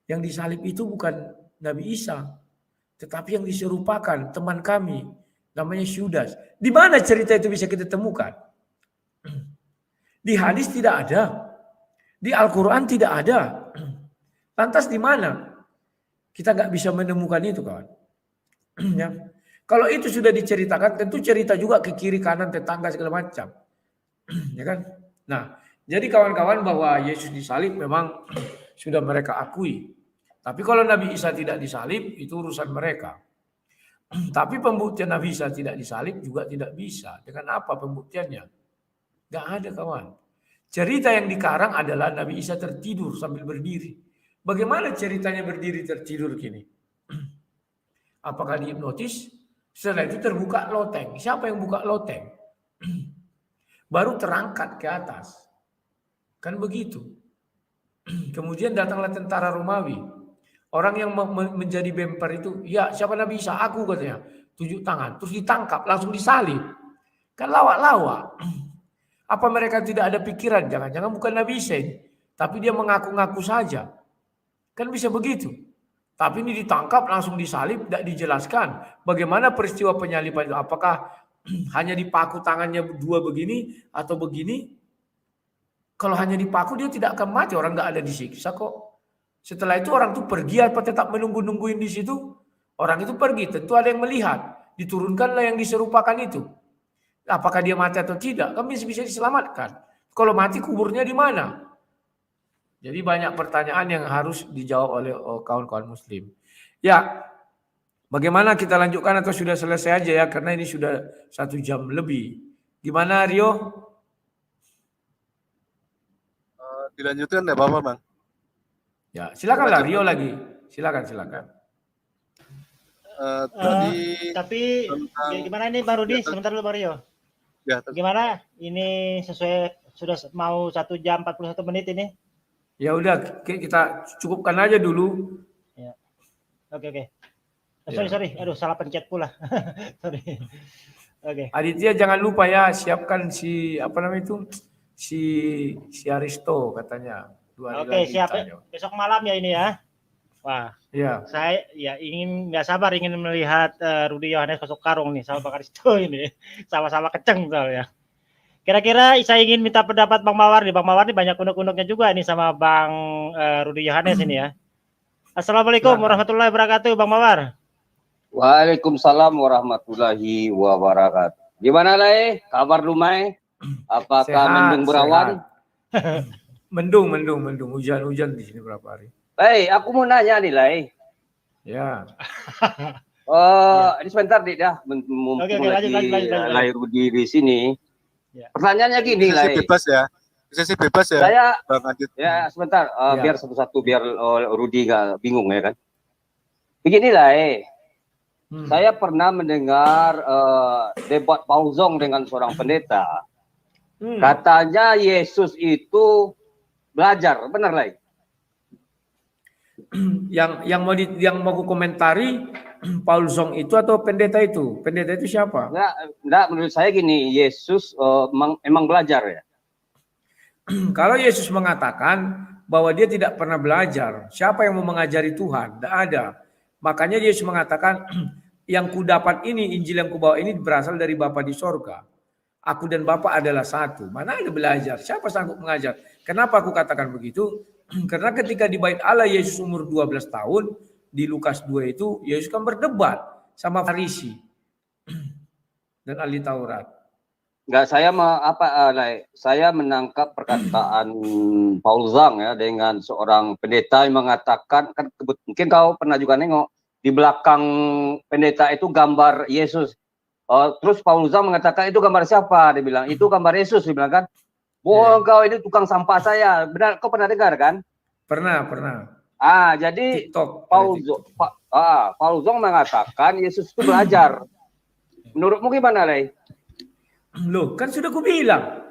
yang disalib itu bukan Nabi Isa. Tetapi yang diserupakan teman kami. Namanya Yudas. Di mana cerita itu bisa kita temukan? Di hadis tidak ada. Di Al-Quran tidak ada. Lantas di mana? Kita nggak bisa menemukan itu, kawan. Ya. Kalau itu sudah diceritakan, tentu cerita juga ke kiri kanan tetangga segala macam. Ya kan? Nah, jadi kawan-kawan bahwa Yesus disalib memang sudah mereka akui. Tapi kalau Nabi Isa tidak disalib, itu urusan mereka. Tapi pembuktian Nabi Isa tidak disalib juga tidak bisa. Dengan apa pembuktiannya? Gak ada, kawan. Cerita yang dikarang adalah Nabi Isa tertidur sambil berdiri. Bagaimana ceritanya berdiri tertidur gini? Apakah dihipnotis? Setelah itu terbuka loteng. Siapa yang buka loteng? Baru terangkat ke atas. Kan begitu. Kemudian datanglah tentara Romawi. Orang yang menjadi bemper itu, ya siapa Nabi Isa? Aku katanya. 7 tangan. Terus ditangkap, langsung disalib. Kan lawak-lawak. Apa mereka tidak ada pikiran? Jangan-jangan bukan Nabi Isa ini. Tapi dia mengaku-ngaku saja. Kan bisa begitu. Tapi ini ditangkap, langsung disalib, tidak dijelaskan. Bagaimana peristiwa penyaliban itu? Apakah hanya dipaku tangannya 2 begini atau begini? Kalau hanya dipaku dia tidak akan mati. Orang nggak ada disiksa kok. Setelah itu orang itu pergi apa tetap menunggu-nungguin di situ? Orang itu pergi, tentu ada yang melihat. Diturunkanlah yang diserupakan itu. Apakah dia mati atau tidak? Kan bisa diselamatkan. Kalau mati kuburnya di mana? Jadi banyak pertanyaan yang harus dijawab oleh kawan-kawan muslim. Ya, bagaimana kita lanjutkan atau sudah selesai aja ya? Karena ini sudah 1 jam lebih. Gimana Rio?
Dilanjutkan ya Bapak, Bang.
Ya, silakanlah Rio lagi. Silakan.
Tapi gimana ini Bang Rudi? Sebentar dulu Bang Rio.
Ya,
gimana? Ini sesuai sudah mau 1 jam 41 menit ini.
Ya udah kita cukupkan aja dulu.
Ya. Oke. Sorry. Aduh, salah pencet pula. Sorry. Oke.
Aditya jangan lupa ya siapkan si si Aristo katanya. 2 hari
Oke,
lagi
siap.
tanya.
Besok malam ya ini ya. Wah.
Ya.
Saya ya nggak sabar ingin melihat Rudi Yohanes masuk karung nih sama Bang Aristo ini. Sama-sama keceng soalnya. Kira-kira saya ingin minta pendapat Bang Mawar nih. Bang Mawar nih banyak unduk-unduknya juga nih sama Bang Rudi Yohanes ini ya. Assalamualaikum warahmatullahi wabarakatuh Bang Mawar.
Waalaikumsalam warahmatullahi wabarakatuh. Gimana Lai? Kabar lumai? Apakah
Sehat,
mendung berawan?
Mendung. Hujan di sini berapa hari.
Aku mau nanya nih Lai.
Ya.
Ini sebentar Dik dah. Mumpung lagi Lai Rudi di sini.
Ya.
Pertanyaannya gini lah.
Sesi bebas ya.
Saya
Bang Adit.
ya sebentar
Ya.
biar satu-satu biar Rudi gak bingung ya kan. Beginilah Saya pernah mendengar debat Pauzong dengan seorang pendeta. Katanya Yesus itu belajar, benar lah.
Yang mau ku komentari Paul Zong itu atau pendeta itu? Pendeta itu siapa?
Enggak, menurut saya gini, Yesus emang belajar ya.
Kalau Yesus mengatakan bahwa dia tidak pernah belajar, siapa yang mau mengajari Tuhan? Tidak ada. Makanya Yesus mengatakan, yang kudapat ini, Injil yang kubawa ini berasal dari Bapa di sorga. Aku dan Bapa adalah satu. Mana ada belajar? Siapa sanggup mengajar? Kenapa aku katakan begitu? Karena ketika di Bait Allah Yesus umur 12 tahun, di Lukas 2 itu, Yesus kan berdebat sama Farisi dan ahli Taurat.
Enggak, saya menangkap perkataan Paul Zong ya dengan seorang pendeta yang mengatakan, kan mungkin kau pernah juga nengok di belakang pendeta itu gambar Yesus. Terus Paul Zong mengatakan itu gambar siapa? Dia bilang itu gambar Yesus. Dia bilang kan, bohong kau, ini tukang sampah saya. Benar, kau pernah dengar kan?
Pernah.
Jadi
TikTok,
Paul Zong mengatakan Yesus itu belajar. Menurutmu gimana, Lay?
Loh, kan sudah kubilang.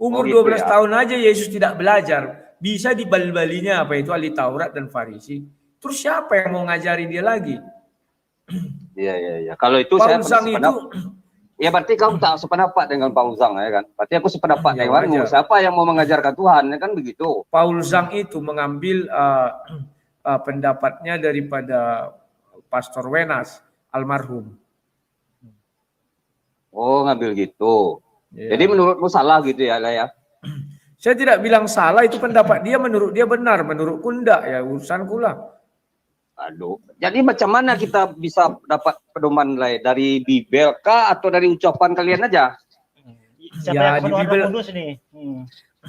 Umur
gitu
12
ya.
tahun aja Yesus tidak belajar. Bisa dibal-balinya apa itu ahli Taurat dan Farisi. Terus siapa yang mau ngajari dia lagi?
Iya. Kalau itu
Paul
saya
Zong itu
ya berarti kamu tak sependapat dengan Paul Zong ya kan? Berarti aku sependapat
Ya,
denganmu.
wajar.
Siapa yang mau mengajarkan Tuhan ya kan begitu?
Paul Zong itu mengambil pendapatnya daripada Pastor Wenas almarhum.
Oh, ngambil gitu.
Ya.
Jadi menurutmu salah gitu ya, Lay ya?
Saya tidak bilang salah, itu pendapat dia, menurut dia benar, menurutku enggak, ya urusanku lah.
Aduh. Jadi macam mana kita bisa dapat pedoman, Lay? Dari Bibel kah atau dari ucapan kalian aja?
Siapa
Ya,
yang
di
penuh
Bibel-
Roh Kudus nih?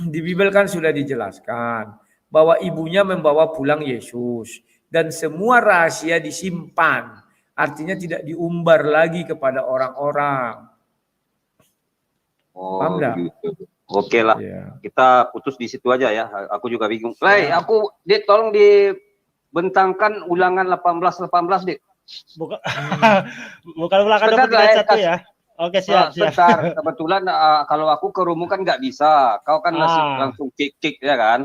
Di Bibel kan sudah dijelaskan bahwa ibunya membawa pulang Yesus dan semua rahasia disimpan, artinya tidak diumbar lagi kepada orang-orang.
Oh,
Paham nggak?
gitu. Oke lah.
Ya.
Kita putus di situ aja ya. Aku juga bingung. Lay, tolong dibentangkan ulangan 18, Dik.
Bukan bukan ulangan
Sebentar,
23 ayat 1
Lay.
ya. Oke, siap.
Sebentar, kebetulan kalau aku ke rumah kan nggak bisa. Kau kan langsung kick ya kan.